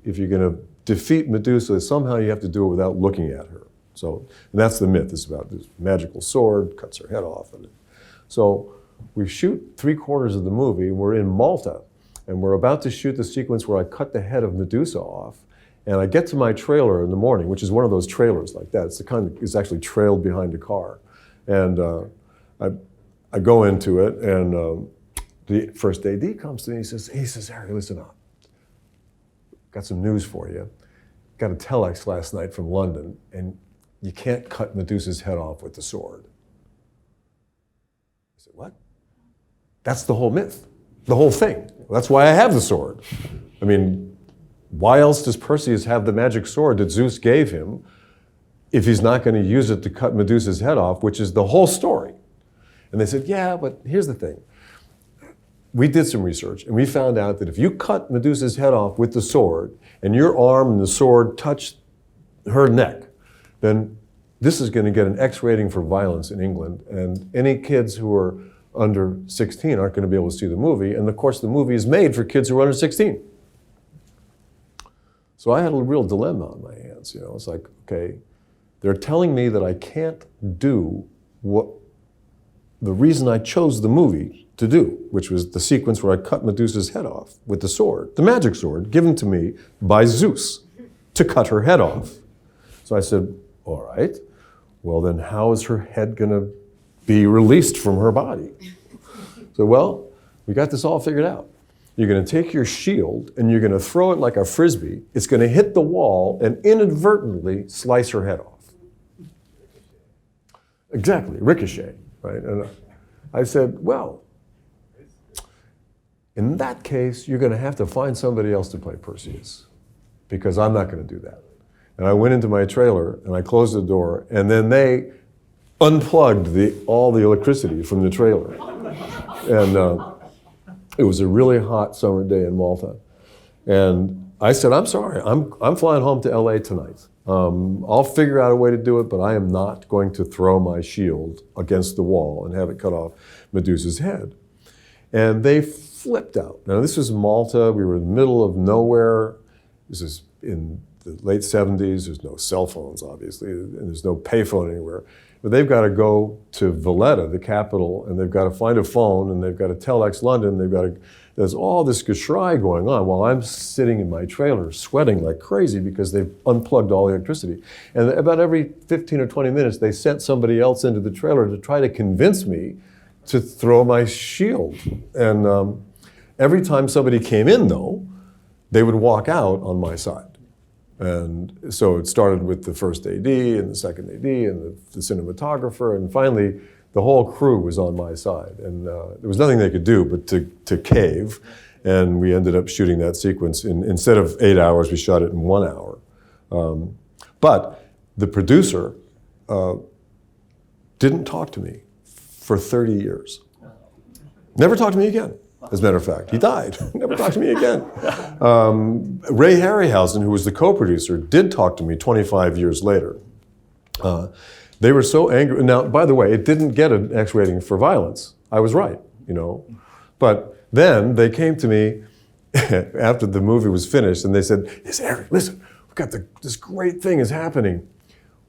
if you're going to defeat Medusa, somehow you have to do it without looking at her. So, and that's the myth. It's about this magical sword, cuts her head off. So we shoot 3/4 of the movie. We're in Malta, and we're about to shoot the sequence where I cut the head of Medusa off. And I get to my trailer in the morning, which is one of those trailers like that. It's the kind that is actually trailed behind a car. And I go into it, and the first AD comes to me. He says, Harry, listen up. Got some news for you. Got a telex last night from London, and you can't cut Medusa's head off with the sword. I said, what? That's the whole myth, the whole thing. That's why I have the sword. I mean, why else does Perseus have the magic sword that Zeus gave him if he's not going to use it to cut Medusa's head off, which is the whole story? And they said, yeah, but here's the thing. We did some research, and we found out that if you cut Medusa's head off with the sword, and your arm and the sword touch her neck, then this is going to get an X rating for violence in England, and any kids who are under 16 aren't going to be able to see the movie, and of course the movie is made for kids who are under 16. So I had a real dilemma on my hands. It's like, okay, they're telling me that I can't do what the reason I chose the movie to do, which was the sequence where I cut Medusa's head off with the sword, the magic sword given to me by Zeus to cut her head off. So I said, all right, well then how is her head gonna be released from her body? So, well, we got this all figured out. You're going to take your shield and you're going to throw it like a frisbee. It's going to hit the wall and inadvertently slice her head off. Exactly, ricochet, right? And I said, well, in that case, you're going to have to find somebody else to play Perseus, because I'm not going to do that. And I went into my trailer and I closed the door, and then they unplugged all the electricity from the trailer. And it was a really hot summer day in Malta. And I said, I'm sorry, I'm flying home to LA tonight. I'll figure out a way to do it, but I am not going to throw my shield against the wall and have it cut off Medusa's head. And they flipped out. Now this was Malta, we were in the middle of nowhere. This is in the late 70s, there's no cell phones obviously, and there's no payphone anywhere. But they've got to go to Valletta, the capital, and they've got to find a phone, and they've got to telex London, there's all this geschrei going on while I'm sitting in my trailer sweating like crazy because they've unplugged all the electricity. And about every 15 or 20 minutes, they sent somebody else into the trailer to try to convince me to throw my shield. And every time somebody came in, though, they would walk out on my side. And so it started with the first AD and the second AD and the cinematographer, and finally the whole crew was on my side. And there was nothing they could do but to cave. And we ended up shooting that sequence instead of 8 hours, we shot it in 1 hour. But the producer didn't talk to me for 30 years. Never talked to me again. As a matter of fact, he died. Never talked to me again. Ray Harryhausen, who was the co-producer, did talk to me 25 years later. They were so angry. Now, by the way, it didn't get an X rating for violence. I was right, you know. But then they came to me after the movie was finished, and they said, Eric, listen, we've got this great thing is happening.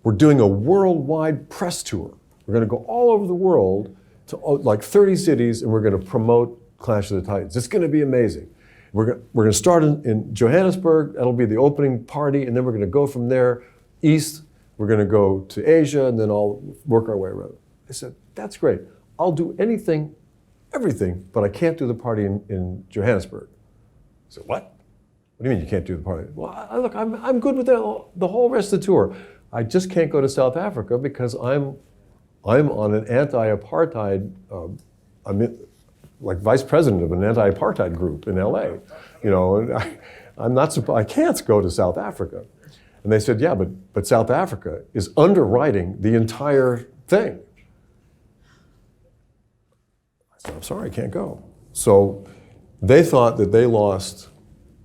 We're doing a worldwide press tour. We're going to go all over the world to like 30 cities, and we're going to promote Clash of the Titans. It's going to be amazing. We're going to start in Johannesburg. That'll be the opening party, and then we're going to go from there east. We're going to go to Asia, and then I'll work our way around. I said, that's great. I'll do anything, everything, but I can't do the party in Johannesburg. I said, what? What do you mean you can't do the party? Well, look, I'm good with the whole rest of the tour. I just can't go to South Africa because I'm on an anti-apartheid, like vice president of an anti-apartheid group in LA, you know, and I'm not surprised, I can't go to South Africa. And they said, yeah, but South Africa is underwriting the entire thing. I said, I'm sorry, I can't go. So they thought that they lost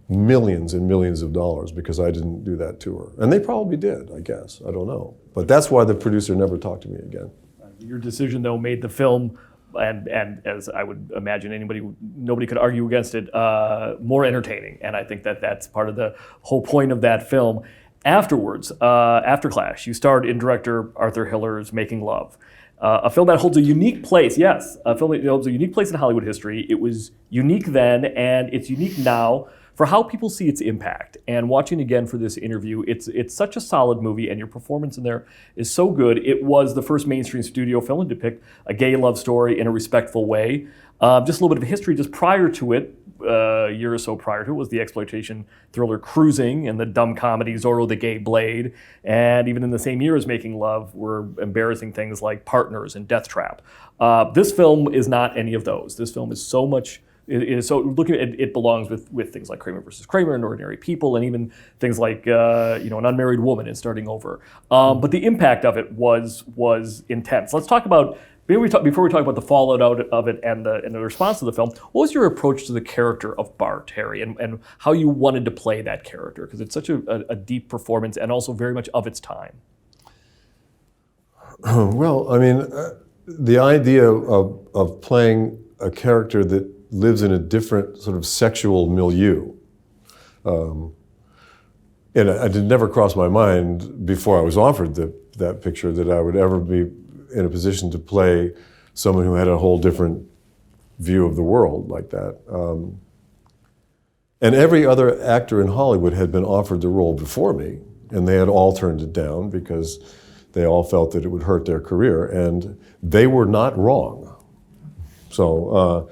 millions and millions of dollars because I didn't do that tour. And they probably did, I guess, I don't know. But that's why the producer never talked to me again. Your decision, though, made the film, and as I would imagine nobody could argue against it, more entertaining. And I think that's part of the whole point of that film. Afterwards, after Clash, you starred in director Arthur Hiller's Making Love, a film that holds a unique place, yes, a film that holds a unique place in Hollywood history. It was unique then, and it's unique now for how people see its impact. And watching again for this interview, it's such a solid movie, and your performance in there is so good. It was the first mainstream studio film to depict a gay love story in a respectful way. Just a little bit of history, just prior to it, a year or so prior to it, was the exploitation thriller Cruising and the dumb comedy Zorro the Gay Blade. And even in the same year as Making Love were embarrassing things like Partners and Death Trap. This film is not any of those. This film is so much. So looking at it, belongs with things like Kramer versus Kramer and Ordinary People, and even things like An Unmarried Woman and Starting Over. But the impact of it was intense. Let's talk about before we talk about the fallout of it and the response to the film. What was your approach to the character of Bart, Harry, and how you wanted to play that character? Because it's such a deep performance and also very much of its time. Well, I mean, the idea of playing a character that lives in a different sort of sexual milieu. And it never crossed my mind before I was offered that picture that I would ever be in a position to play someone who had a whole different view of the world like that. And every other actor in Hollywood had been offered the role before me, and they had all turned it down because they all felt that it would hurt their career, and they were not wrong. So,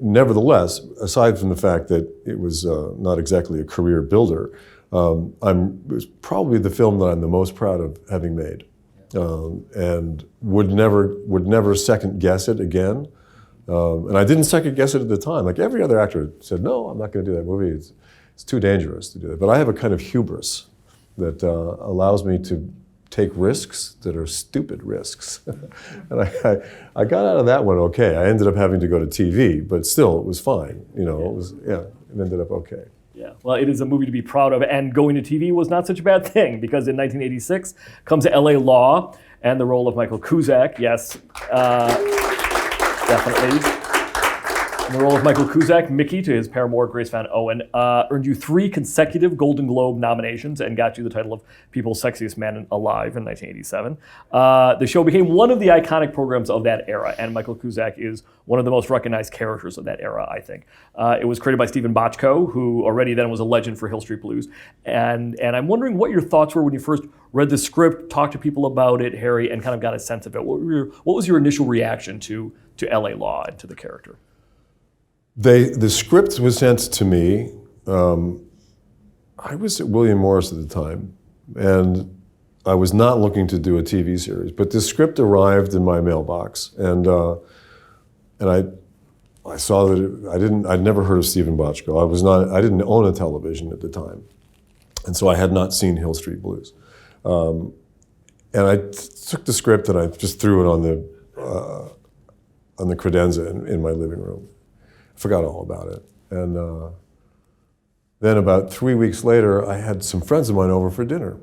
nevertheless, aside from the fact that it was not exactly a career builder, it was probably the film that I'm the most proud of having made, and would never second guess it again. And I didn't second guess it at the time. Like every other actor said, no, I'm not going to do that movie. It's too dangerous to do that. But I have a kind of hubris that allows me take risks that are stupid risks. And I got out of that one okay. I ended up having to go to TV, but still it was fine. You know, it ended up okay. Yeah, well, it is a movie to be proud of, and going to TV was not such a bad thing, because in 1986 comes LA Law, and the role of Michael Cusack, yes, definitely. And the role of Michael Cusack, Mickey, to his paramour Grace Van Owen, earned you 3 consecutive Golden Globe nominations and got you the title of People's Sexiest Man Alive in 1987. The show became one of the iconic programs of that era, and Michael Cusack is one of the most recognized characters of that era, I think. It was created by Stephen Bochco, who already then was a legend for Hill Street Blues. And I'm wondering what your thoughts were when you first read the script, talked to people about it, Harry, and kind of got a sense of it. What was your initial reaction to LA Law and to the character? The script was sent to me. I was at William Morris at the time, and I was not looking to do a TV series. But the script arrived in my mailbox, and I saw that I'd never heard of Stephen Bochco. I didn't own a television at the time, and so I had not seen Hill Street Blues. And I took the script and I just threw it on the credenza in my living room. Forgot all about it. And then about 3 weeks later, I had some friends of mine over for dinner.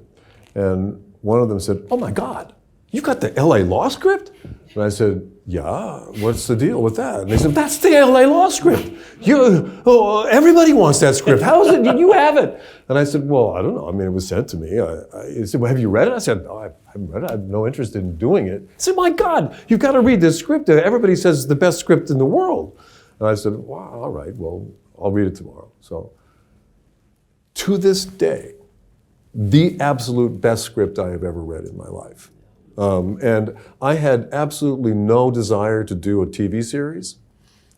And one of them said, "Oh my God, you got the LA Law script?" And I said, "Yeah, what's the deal with that?" And they said, "That's the LA Law script. Everybody wants that script. How is it you have it?" And I said, "Well, I don't know. I mean, it was sent to me." He said, "Well, have you read it?" I said, "No, I haven't read it. I have no interest in doing it." He said, "My God, you've got to read this script. Everybody says it's the best script in the world." And I said, "Wow, all right, well, I'll read it tomorrow." So, to this day, the absolute best script I have ever read in my life. And I had absolutely no desire to do a TV series.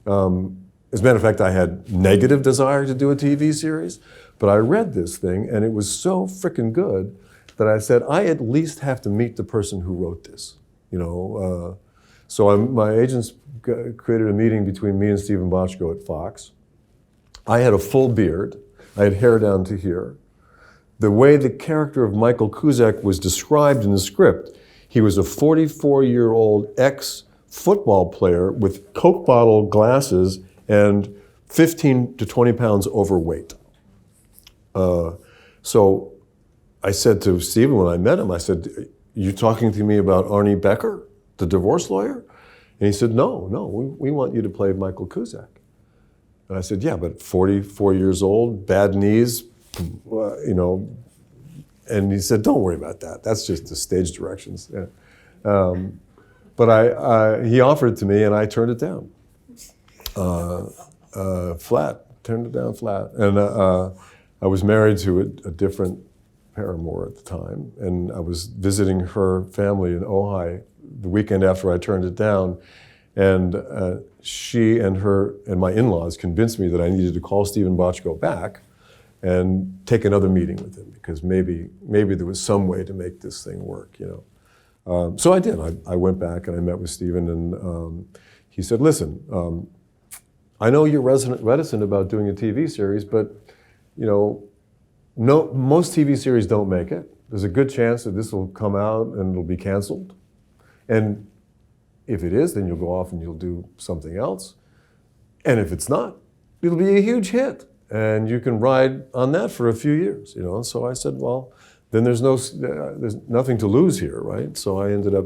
As a matter of fact, I had negative desire to do a TV series, but I read this thing and it was so frickin' good that I said, I at least have to meet the person who wrote this, you know. So my agents created a meeting between me and Stephen Bochco at Fox. I had a full beard. I had hair down to here. The way the character of Michael Cusack was described in the script, he was a 44-year-old ex-football player with Coke bottle glasses and 15 to 20 pounds overweight. So I said to Stephen when I met him, I said, "You talking to me about Arnie Becker, the divorce lawyer?" And he said, no, we want you to play Michael Cusack. And I said, "Yeah, but 44 years old, bad knees, you know." And he said, "Don't worry about that. That's just the stage directions." Yeah. But he offered it to me and I turned it down. Turned it down flat. And I was married to a different paramour at the time, and I was visiting her family in Ojai the weekend after I turned it down, and she and my in-laws convinced me that I needed to call Stephen Bochco back and take another meeting with him, because maybe there was some way to make this thing work, you know. So I did. I went back and I met with Stephen, and he said, "Listen, I know you're reticent about doing a TV series, but you know, most TV series don't make it. There's a good chance that this will come out and it'll be canceled. And if it is, then you'll go off and you'll do something else. And if it's not, it'll be a huge hit. And you can ride on that for a few years, you know." So I said, well, then there's nothing to lose here, right? So I ended up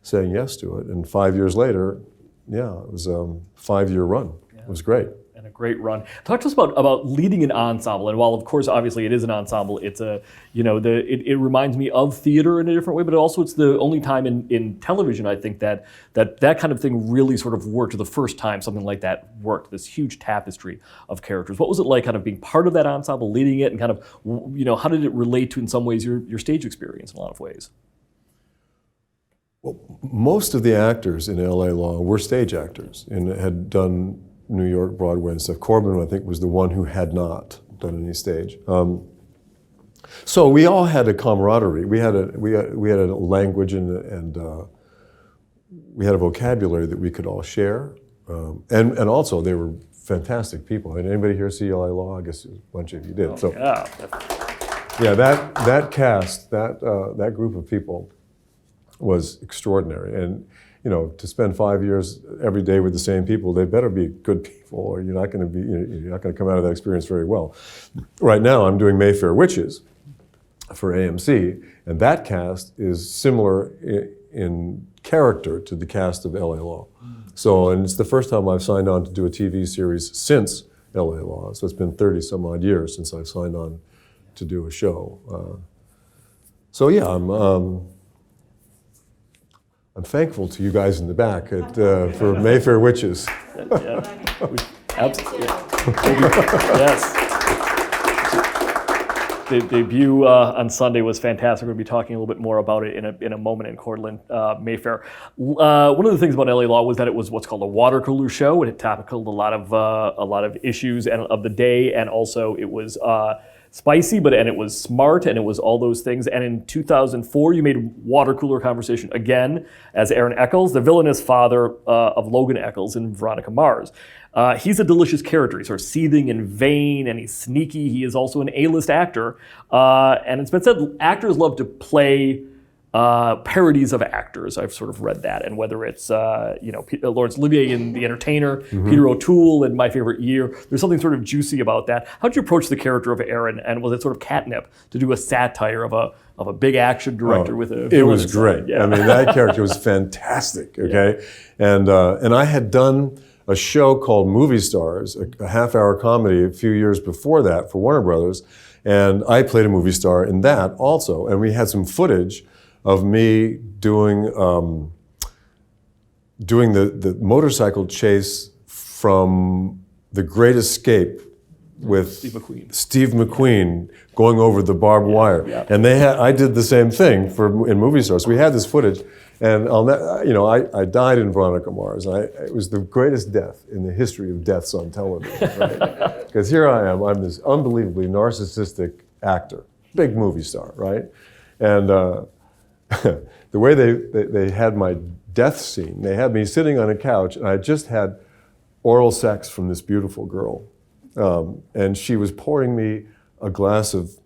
saying yes to it. And 5 years later, yeah, it was a 5-year run. Yeah. It was great. And a great run. Talk to us about leading an ensemble. And while of course, obviously it is an ensemble, it's it reminds me of theater in a different way, but also it's the only time in television, I think, that kind of thing really sort of worked, the first time something like that worked, this huge tapestry of characters. What was it like kind of being part of that ensemble, leading it, and kind of, you know, how did it relate to, in some ways, your stage experience in a lot of ways? Well, most of the actors in LA Law were stage actors and had done New York, Broadway and stuff. Corbin, I think, was the one who had not done any stage. So we all had a camaraderie. We had a language and we had a vocabulary that we could all share. And also they were fantastic people. And anybody here see LA Law? I guess a bunch of you did. Oh, so yeah. Yeah, that cast, that group of people was extraordinary. And to spend 5 years every day with the same people, they better be good people, or you're not going to come out of that experience very well. Right now, I'm doing Mayfair Witches for AMC, and that cast is similar in character to the cast of LA Law. So, and it's the first time I've signed on to do a TV series since LA Law. So it's been 30 some odd years since I've signed on to do a show. So yeah, I'm thankful to you guys in the back for Mayfair Witches. Absolutely. Yes. The debut on Sunday was fantastic. We're going to be talking a little bit more about it in a moment in Cortland, Mayfair. One of the things about LA Law was that it was what's called a water cooler show. It tackled a lot of issues of the day, and also it was spicy, and it was smart, and it was all those things. And in 2004, you made Water Cooler Conversation again as Aaron Eccles, the villainous father of Logan Eccles in Veronica Mars. He's a delicious character. He's sort of seething and vain, and he's sneaky. He is also an A-list actor. And it's been said actors love to play parodies of actors. I've sort of read that. And whether it's Laurence Olivier in The Entertainer, Peter O'Toole in My Favorite Year, there's something sort of juicy about that. How'd you approach the character of Aaron? And was it sort of catnip to do a satire of a big action director with a... It was great. Yeah. I mean, that character was fantastic, okay? Yeah. And I had done a show called Movie Stars, a half-hour comedy a few years before that for Warner Brothers, and I played a movie star in that also. And we had some footage of me doing the motorcycle chase from The Great Escape with Steve McQueen going over the barbed wire. Yeah. And I did the same thing in Movie Stars. We had this footage, and I died in Veronica Mars. It was the greatest death in the history of deaths on television, right? Because here I am, I'm this unbelievably narcissistic actor, big movie star, right? And the way they had my death scene, they had me sitting on a couch, and I just had oral sex from this beautiful girl. And she was pouring me a glass of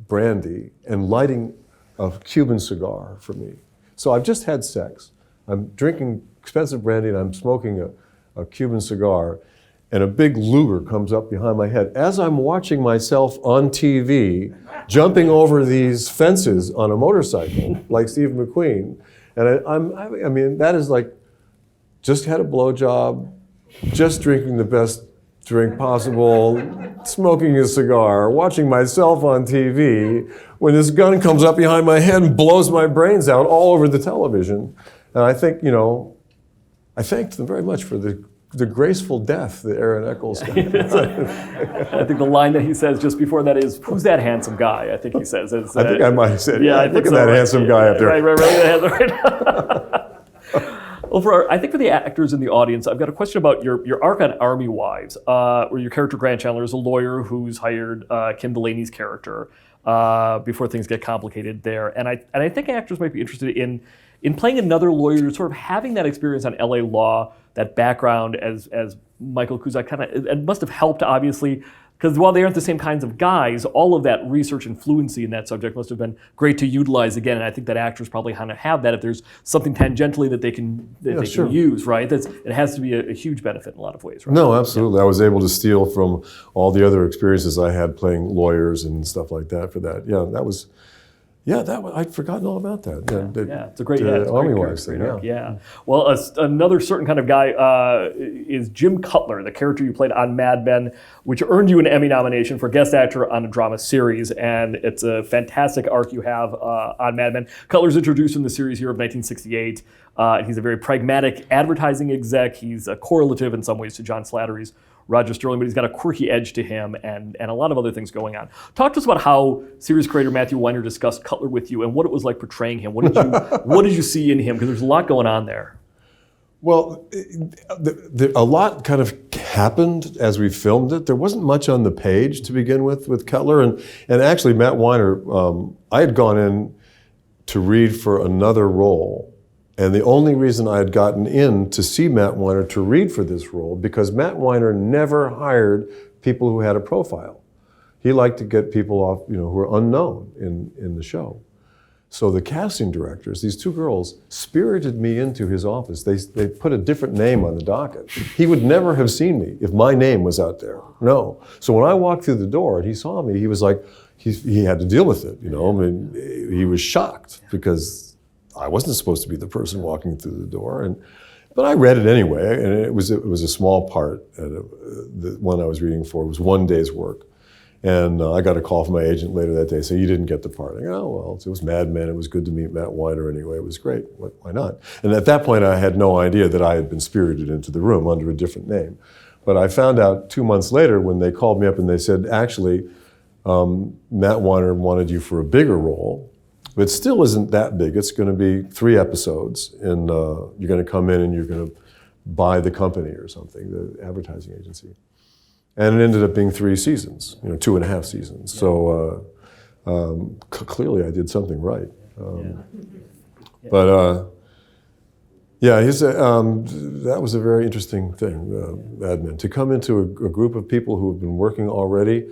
brandy and lighting a Cuban cigar for me. So I've just had sex. I'm drinking expensive brandy and I'm smoking a Cuban cigar, and a big Luger comes up behind my head as I'm watching myself on TV jumping over these fences on a motorcycle like Steve McQueen. And I mean, that is like, just had a blowjob, just drinking the best drink possible, smoking a cigar, watching myself on TV, when this gun comes up behind my head and blows my brains out all over the television. And I think, I thanked them very much for the graceful death that Aaron Eccles got. I think the line that he says just before that is, "Who's that handsome guy?" I think he says. I think I might have said, yeah, look at that handsome guy up there. Right. Well, I think for the actors in the audience, I've got a question about your arc on Army Wives, where your character Grant Chandler is a lawyer who's hired Kim Delaney's character before things get complicated there. And I think actors might be interested in playing another lawyer, sort of having that experience on LA Law, that background as Michael Cusack it must have helped, obviously, because while they aren't the same kinds of guys, all of that research and fluency in that subject must have been great to utilize again. And I think that actors probably kind of have that if there's something tangentially that they can use, right? It has to be a huge benefit in a lot of ways, right? No, absolutely. Yeah. I was able to steal from all the other experiences I had playing lawyers and stuff like that for that. Yeah, that was... Yeah, I'd forgotten all about that. It's a great Army Wives thing. Yeah. Well, another certain kind of guy is Jim Cutler, the character you played on Mad Men, which earned you an Emmy nomination for Guest Actor on a Drama Series, and it's a fantastic arc you have on Mad Men. Cutler's introduced in the series here of 1968. He's a very pragmatic advertising exec. He's a correlative in some ways to John Slattery's Roger Sterling, but he's got a quirky edge to him and a lot of other things going on. Talk to us about how series creator Matthew Weiner discussed Cutler with you and what it was like portraying him. What did you see in him? Because there's a lot going on there. Well, a lot kind of happened as we filmed it. There wasn't much on the page to begin with Cutler. And actually, Matt Weiner, I had gone in to read for another role. And the only reason I had gotten in to see Matt Weiner to read for this role, because Matt Weiner never hired people who had a profile. He liked to get people off, who were unknown in the show. So the casting directors, these two girls, spirited me into his office. They put a different name on the docket. He would never have seen me if my name was out there. No. So when I walked through the door and he saw me, he was like, he had to deal with it, I mean, he was shocked because I wasn't supposed to be the person walking through the door. But I read it anyway, and it was a small part. The one I was reading for was one day's work. And I got a call from my agent later that day saying, you didn't get the part. I go, oh, well, it was Mad Men. It was good to meet Matt Weiner anyway. It was great. Why not? And at that point, I had no idea that I had been spirited into the room under a different name. But I found out 2 months later when they called me up and they said, actually, Matt Weiner wanted you for a bigger role, but it still isn't that big. It's going to be 3 episodes, and you're going to come in and you're going to buy the company or something, the advertising agency. And it ended up being 3 seasons, 2.5 seasons. Yeah. So clearly I did something right. But that was a very interesting thing, Mad Men. To come into a group of people who have been working already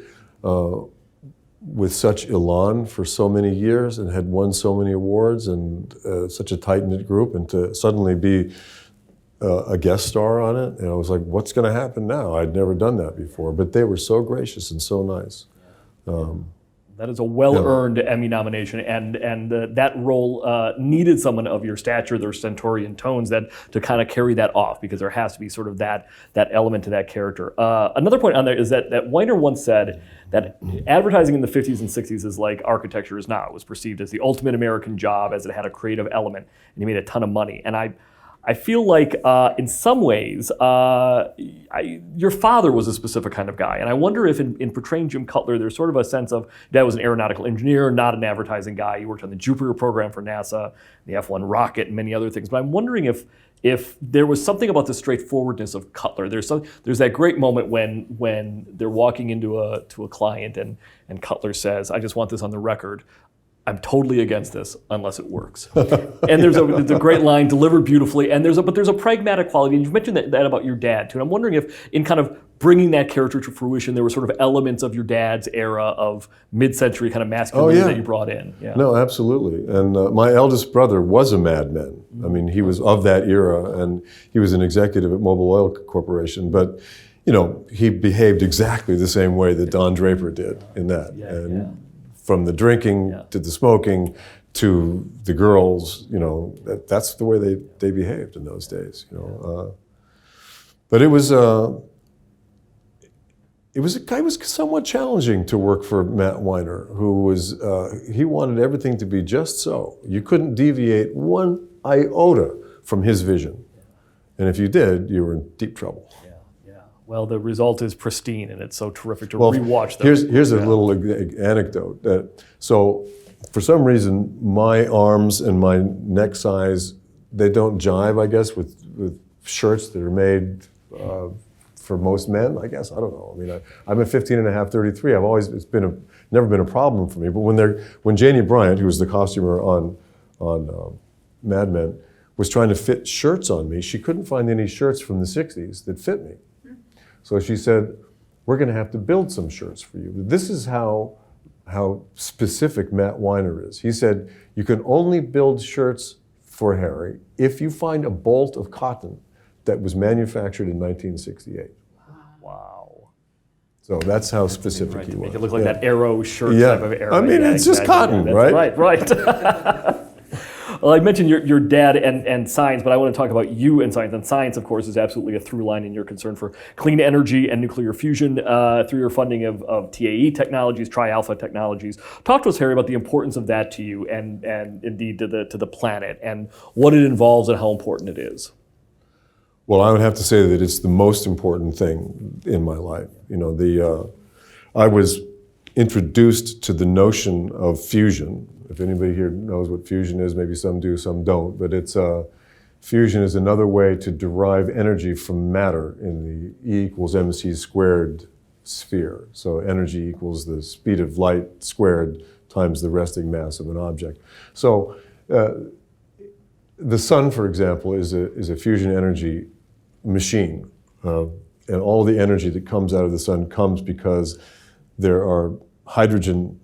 with such elan for so many years and had won so many awards and such a tight-knit group, and to suddenly be a guest star on it, and I was like, what's going to happen now? I'd never done that before, but they were so gracious and so nice. That is a well-earned Emmy nomination, and that role needed someone of your stature, their stentorian tones, to kind of carry that off, because there has to be sort of that element to that character. Another point on there is that Weiner once said that advertising in the 50s and 60s is like architecture is now. It was perceived as the ultimate American job, as it had a creative element, and he made a ton of money. And I feel like in some ways, your father was a specific kind of guy. And I wonder if in portraying Jim Cutler, there's sort of a sense of Dad was an aeronautical engineer, not an advertising guy. He worked on the Jupiter program for NASA, the F-1 rocket, and many other things. But I'm wondering if there was something about the straightforwardness of Cutler. There's that great moment when they're walking into a client and Cutler says, I just want this on the record. I'm totally against this unless it works. And there's a great line delivered beautifully, and there's a pragmatic quality. And you've mentioned that about your dad too. And I'm wondering if in kind of bringing that character to fruition, there were sort of elements of your dad's era of mid-century kind of masculinity that you brought in. Yeah. No, absolutely. And my eldest brother was a Mad Men. I mean, he was of that era, and he was an executive at Mobil Oil Corporation. But he behaved exactly the same way that Don Draper did in that. From the drinking to the smoking to the girls, that's the way they behaved in those days. But it was somewhat challenging to work for Matt Weiner, who was he wanted everything to be just so. You couldn't deviate one iota from his vision, and if you did, you were in deep trouble. Well, the result is pristine, and it's so terrific to rewatch them. Here's a little anecdote. So, for some reason, my arms and my neck size, they don't jive, I guess, with shirts that are made for most men, I guess. I don't know. I mean, I'm at 15.5, 33. Never been a problem for me. But when Janie Bryant, who was the costumer on Mad Men, was trying to fit shirts on me, she couldn't find any shirts from the 60s that fit me. So she said, we're going to have to build some shirts for you. This is how specific Matt Weiner is. He said, you can only build shirts for Harry if you find a bolt of cotton that was manufactured in 1968. Wow. So that's how specific he was. Make it look like that Arrow shirt type of Arrow. I mean, it's just cotton, right? Right. Well, I mentioned your dad and science, but I want to talk about you and science. And science, of course, is absolutely a through line in your concern for clean energy and nuclear fusion through your funding of TAE technologies, Tri-Alpha technologies. Talk to us, Harry, about the importance of that to you and indeed to the planet and what it involves and how important it is. Well, I would have to say that it's the most important thing in my life. I was introduced to the notion of fusion. If anybody here knows what fusion is, maybe some do, some don't, but fusion is another way to derive energy from matter in the E equals mc squared sphere. So energy equals the speed of light squared times the resting mass of an object. So the sun, for example, is a fusion energy machine. And all the energy that comes out of the sun comes because there are hydrogen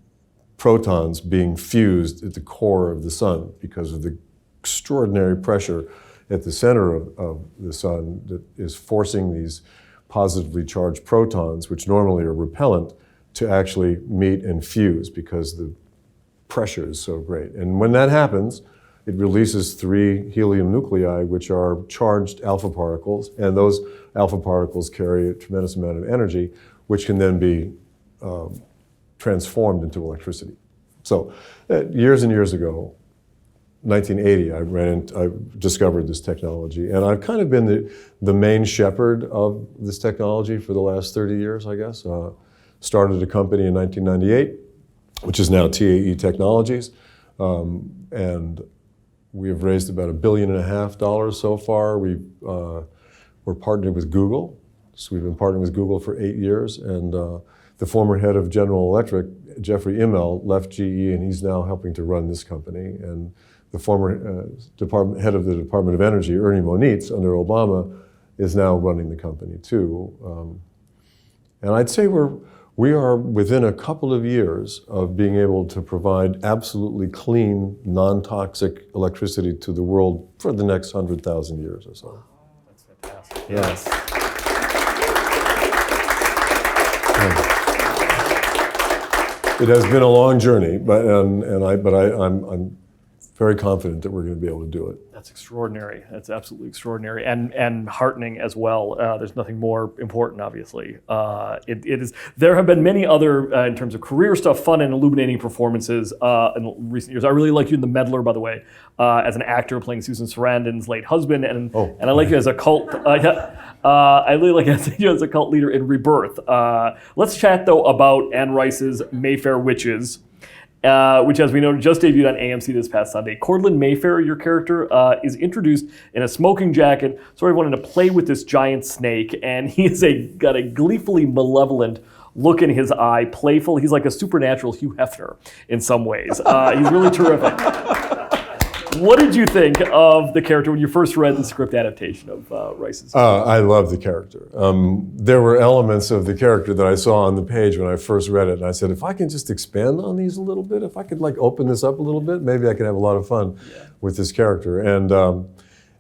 protons being fused at the core of the sun because of the extraordinary pressure at the center of the sun that is forcing these positively charged protons, which normally are repellent, to actually meet and fuse because the pressure is so great. And when that happens, it releases 3 helium nuclei, which are charged alpha particles, and those alpha particles carry a tremendous amount of energy, which can then be transformed into electricity. So years and years ago, 1980, I discovered this technology, and I've kind of been the main shepherd of this technology for the last 30 years, I guess. Started a company in 1998, which is now TAE Technologies, and we have raised about $1.5 billion so far. We're partnered with Google, so we've been partnering with Google for 8 years, and the former head of General Electric, Jeffrey Immelt, left GE, and he's now helping to run this company. And the former head of the Department of Energy, Ernie Moniz, under Obama, is now running the company too. And I'd say we are within a couple of years of being able to provide absolutely clean, non-toxic electricity to the world for the next 100,000 years or so. That's fantastic. Yes. It has been a long journey, but I'm very confident that we're going to be able to do it. That's extraordinary. That's absolutely extraordinary and heartening as well. There's nothing more important, obviously. It is. There have been many other, in terms of career stuff, fun and illuminating performances in recent years. I really like you in The Meddler, by the way, as an actor playing Susan Sarandon's late husband, and I like you as a cult. I really like you as a cult leader in Rebirth. Let's chat though about Anne Rice's Mayfair Witches. Which, as we know, just debuted on AMC this past Sunday. Cordeline Mayfair, your character, is introduced in a smoking jacket, sort of wanting to play with this giant snake, and he's got a gleefully malevolent look in his eye, playful. He's like a supernatural Hugh Hefner in some ways. He's really terrific. What did you think of the character when you first read the script adaptation of Rice's? I love the character. There were elements of the character that I saw on the page when I first read it, and I said, if I can just expand on these a little bit, if I could like open this up a little bit, maybe I could have a lot of fun with this character. And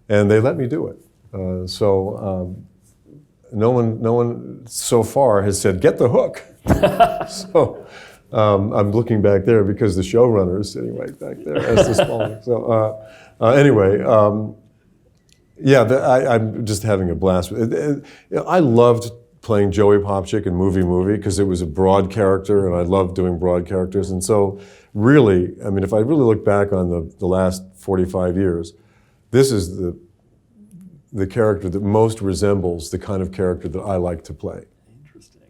they let me do it. No one so far has said, get the hook. So. I'm looking back there because the showrunner is sitting right back there as the Spalding. So anyway, I'm just having a blast. I loved playing Joey Popchick in Movie because it was a broad character, and I loved doing broad characters. And so really, I mean, if I really look back on the last 45 years, this is the character that most resembles the kind of character that I like to play. Interesting.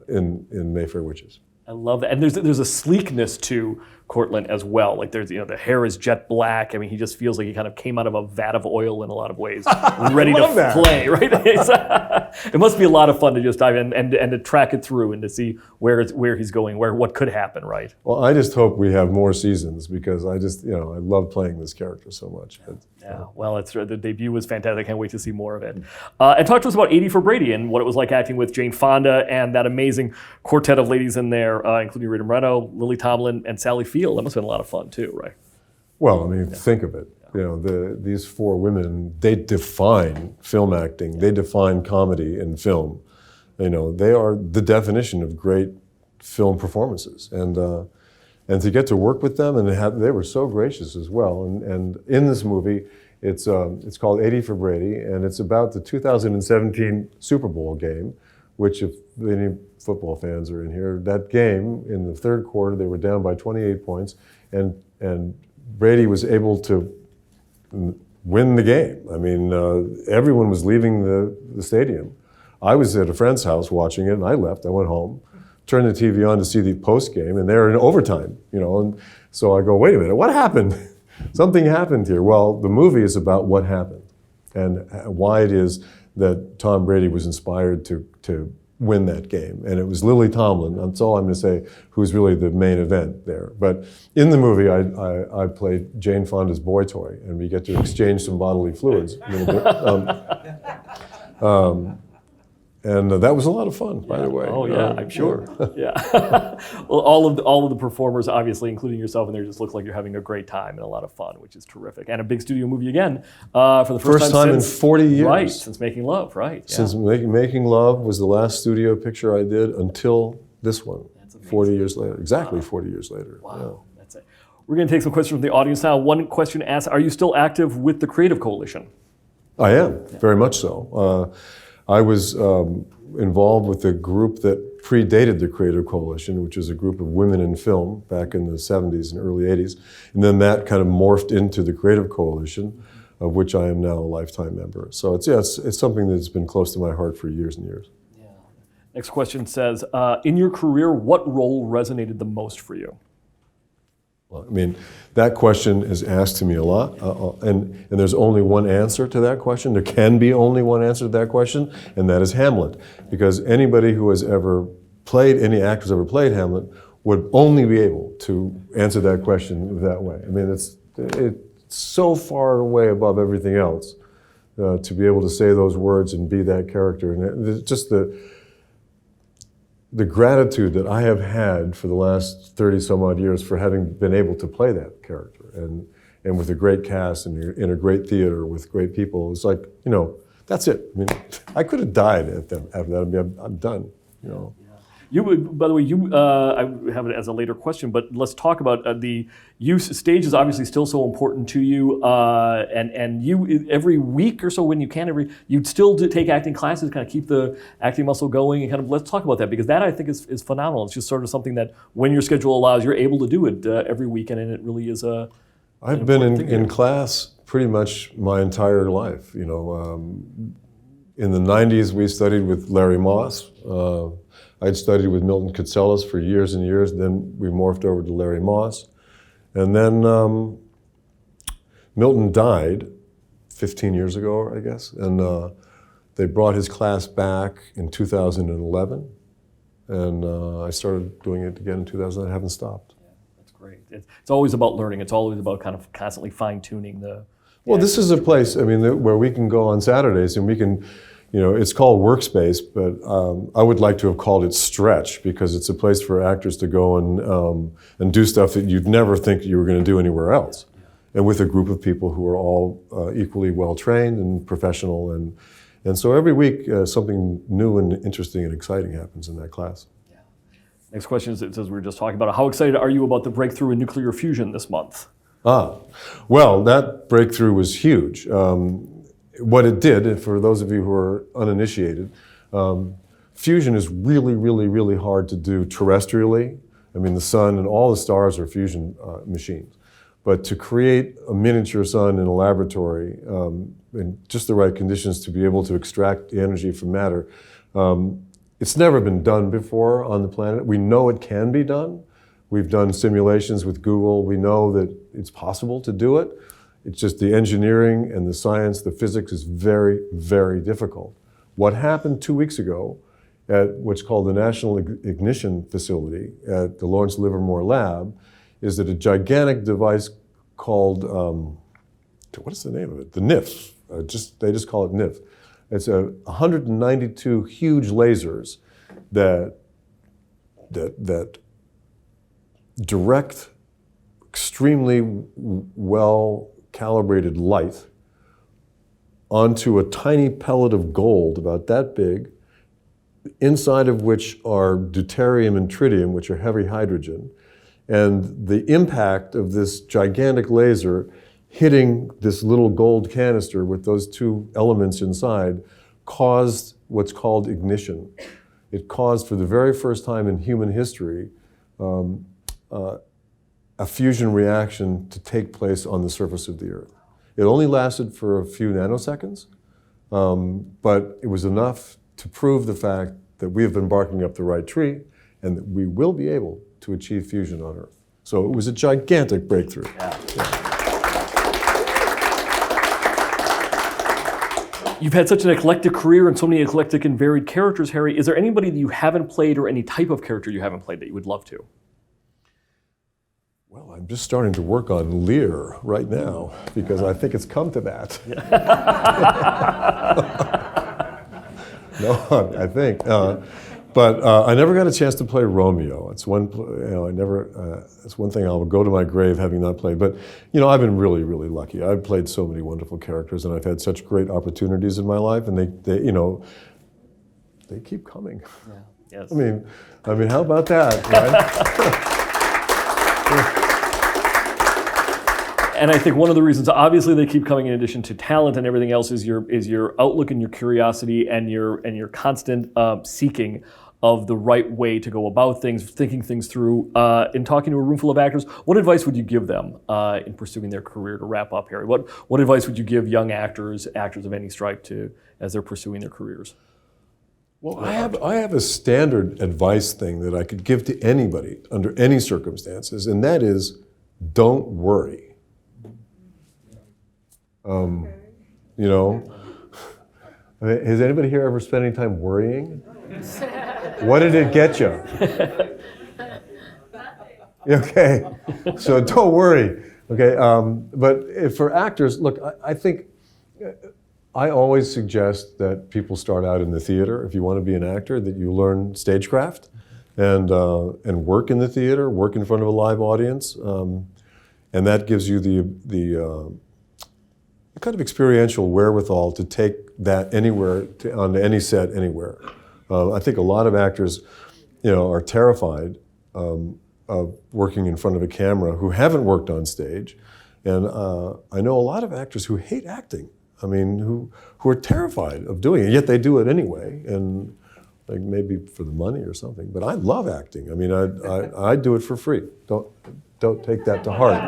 In Mayfair Witches. I love that, and there's a sleekness to Cortland as well. Like there's, the hair is jet black. I mean, he just feels like he kind of came out of a vat of oil in a lot of ways, ready to play. Right? It must be a lot of fun to just dive in and to track it through and to see where he's going, what could happen. Right? Well, I just hope we have more seasons because I love playing this character so much. Yeah. Well, the debut was fantastic. I can't wait to see more of it. And talk to us about 80 for Brady and what it was like acting with Jane Fonda and that amazing quartet of ladies in there, including Rita Moreno, Lily Tomlin, and Sally Field. That must have been a lot of fun too, right? Well, I mean, think of it. These 4 women, they define film acting. They define comedy in film. They are the definition of great film performances. And to get to work with them, and they were so gracious as well. And in this movie, it's called 80 for Brady, and it's about the 2017 Super Bowl game, which if any football fans are in here, that game in the third quarter, they were down by 28 points, and Brady was able to win the game. I mean, everyone was leaving the stadium. I was at a friend's house watching it, and I left. I went home, turned the TV on to see the post game, and they're in overtime. And so I go, wait a minute, what happened? Something happened here. Well, the movie is about what happened and why it is that Tom Brady was inspired to win that game. And it was Lily Tomlin, that's all I'm going to say, who's really the main event there. But in the movie, I played Jane Fonda's boy toy, and we get to exchange some bodily fluids a little bit. And that was a lot of fun, by the way. Oh yeah, I'm sure. Yeah. Well, all of the performers, obviously, including yourself, in there, just look like you're having a great time and a lot of fun, which is terrific. And a big studio movie again for the first time in 40 years. Right, since Making Love, right? Yeah. Since Making Love was the last studio picture I did until this one. 40 years later, exactly 40 years later. Wow, Yeah. that's it. We're going to take some questions from the audience now. One question asks, are you still active with the Creative Coalition? I am, very much so. I was involved with a group that predated the Creative Coalition, which is a group of women in film back in the 70s and early 80s. And then that kind of morphed into the Creative Coalition, of which I am now a lifetime member. So it's something that's been close to my heart for years and years. Yeah. Next question says, in your career, what role resonated the most for you? Well, I mean, that question is asked to me a lot, and there's only one answer to that question. There can be only one answer to that question, and that is Hamlet. Because anybody who has ever played, any actors ever played Hamlet, would only be able to answer that question that way. I mean, it's so far away above everything else to be able to say those words and be that character. And it's just the gratitude that I have had for the last 30 some odd years for having been able to play that character and with a great cast and in a great theater with great people. It's like, that's it. I mean, I could have died after that. I mean, I'm done, You would, by the way, I have it as a later question, but let's talk about the use. Stage is obviously still so important to you, and you every week or so when you can, you'd still take acting classes, kind of keep the acting muscle going, and kind of let's talk about that because that I think is phenomenal. It's just sort of something that when your schedule allows, you're able to do it every weekend, and it really is a. I've been in class pretty much my entire life. In the 90s, we studied with Larry Moss. I'd studied with Milton Katselas for years and years. Then we morphed over to Larry Moss. And then Milton died 15 years ago, I guess. And they brought his class back in 2011. And I started doing it again in 2000. I haven't stopped. Yeah, that's great. It's always about learning. It's always about kind of constantly fine-tuning the... Well, this is a place, I mean, where we can go on Saturdays and we can... it's called Workspace, but I would like to have called it Stretch because it's a place for actors to go and do stuff that you'd never think you were going to do anywhere else. And with a group of people who are all equally well-trained and professional. And so every week something new and interesting and exciting happens in that class. Yeah. Next question is, it says we were just talking about it. How excited are you about the breakthrough in nuclear fusion this month? Well, that breakthrough was huge. What it did, and for those of you who are uninitiated, fusion is really, really, really hard to do terrestrially. I mean, the sun and all the stars are fusion machines. But to create a miniature sun in a laboratory in just the right conditions to be able to extract the energy from matter, it's never been done before on the planet. We know it can be done. We've done simulations with Google. We know that it's possible to do it. It's just the engineering and the science, the physics is very, very difficult. What happened 2 weeks ago at what's called the National Ignition Facility at the Lawrence Livermore Lab is that a gigantic device called, what is the name of it? The NIF. They just call it NIF. It's 192 huge lasers that direct extremely well calibrated light onto a tiny pellet of gold about that big, inside of which are deuterium and tritium, which are heavy hydrogen. And the impact of this gigantic laser hitting this little gold canister with those two elements inside caused what's called ignition. It caused, for the very first time in human history, a fusion reaction to take place on the surface of the Earth. It only lasted for a few nanoseconds, but it was enough to prove the fact that we have been barking up the right tree and that we will be able to achieve fusion on Earth. So it was a gigantic breakthrough. Yeah. You've had such an eclectic career and so many eclectic and varied characters, Harry. Is there anybody that you haven't played or any type of character you haven't played that you would love to? Well, I'm just starting to work on Lear right now because I think it's come to that. No, I think. But I never got a chance to play Romeo. It's one, it's one thing I'll go to my grave having not played. But I've been really, really lucky. I've played so many wonderful characters, and I've had such great opportunities in my life, and they keep coming. Yeah. Yes. I mean, how about that, right? And I think one of the reasons, obviously, they keep coming in addition to talent and everything else, is your outlook and your curiosity and your constant seeking of the right way to go about things, thinking things through. In talking to a room full of actors, what advice would you give them in pursuing their career? To wrap up, Harry, what advice would you give young actors of any stripe as they're pursuing their careers? Well, I have a standard advice thing that I could give to anybody under any circumstances, and that is, don't worry. Has anybody here ever spent any time worrying? What did it get you? Okay, so don't worry. Okay, but for actors, look, I think I always suggest that people start out in the theater. If you want to be an actor, that you learn stagecraft and work in the theater, work in front of a live audience, and that gives you the kind of experiential wherewithal to take that anywhere, on any set, anywhere. I think a lot of actors, are terrified of working in front of a camera who haven't worked on stage, and I know a lot of actors who hate acting. Who are terrified of doing it, yet they do it anyway, and maybe for the money or something. But I love acting. I do it for free. Don't take that to heart.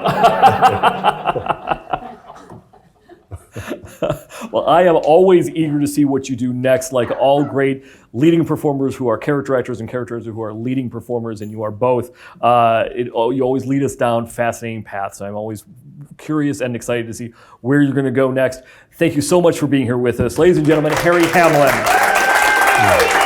Well, I am always eager to see what you do next, like all great leading performers who are character actors and character actors who are leading performers, and you are both. You always lead us down fascinating paths. I'm always curious and excited to see where you're going to go next. Thank you so much for being here with us. Ladies and gentlemen, Harry Hamlin.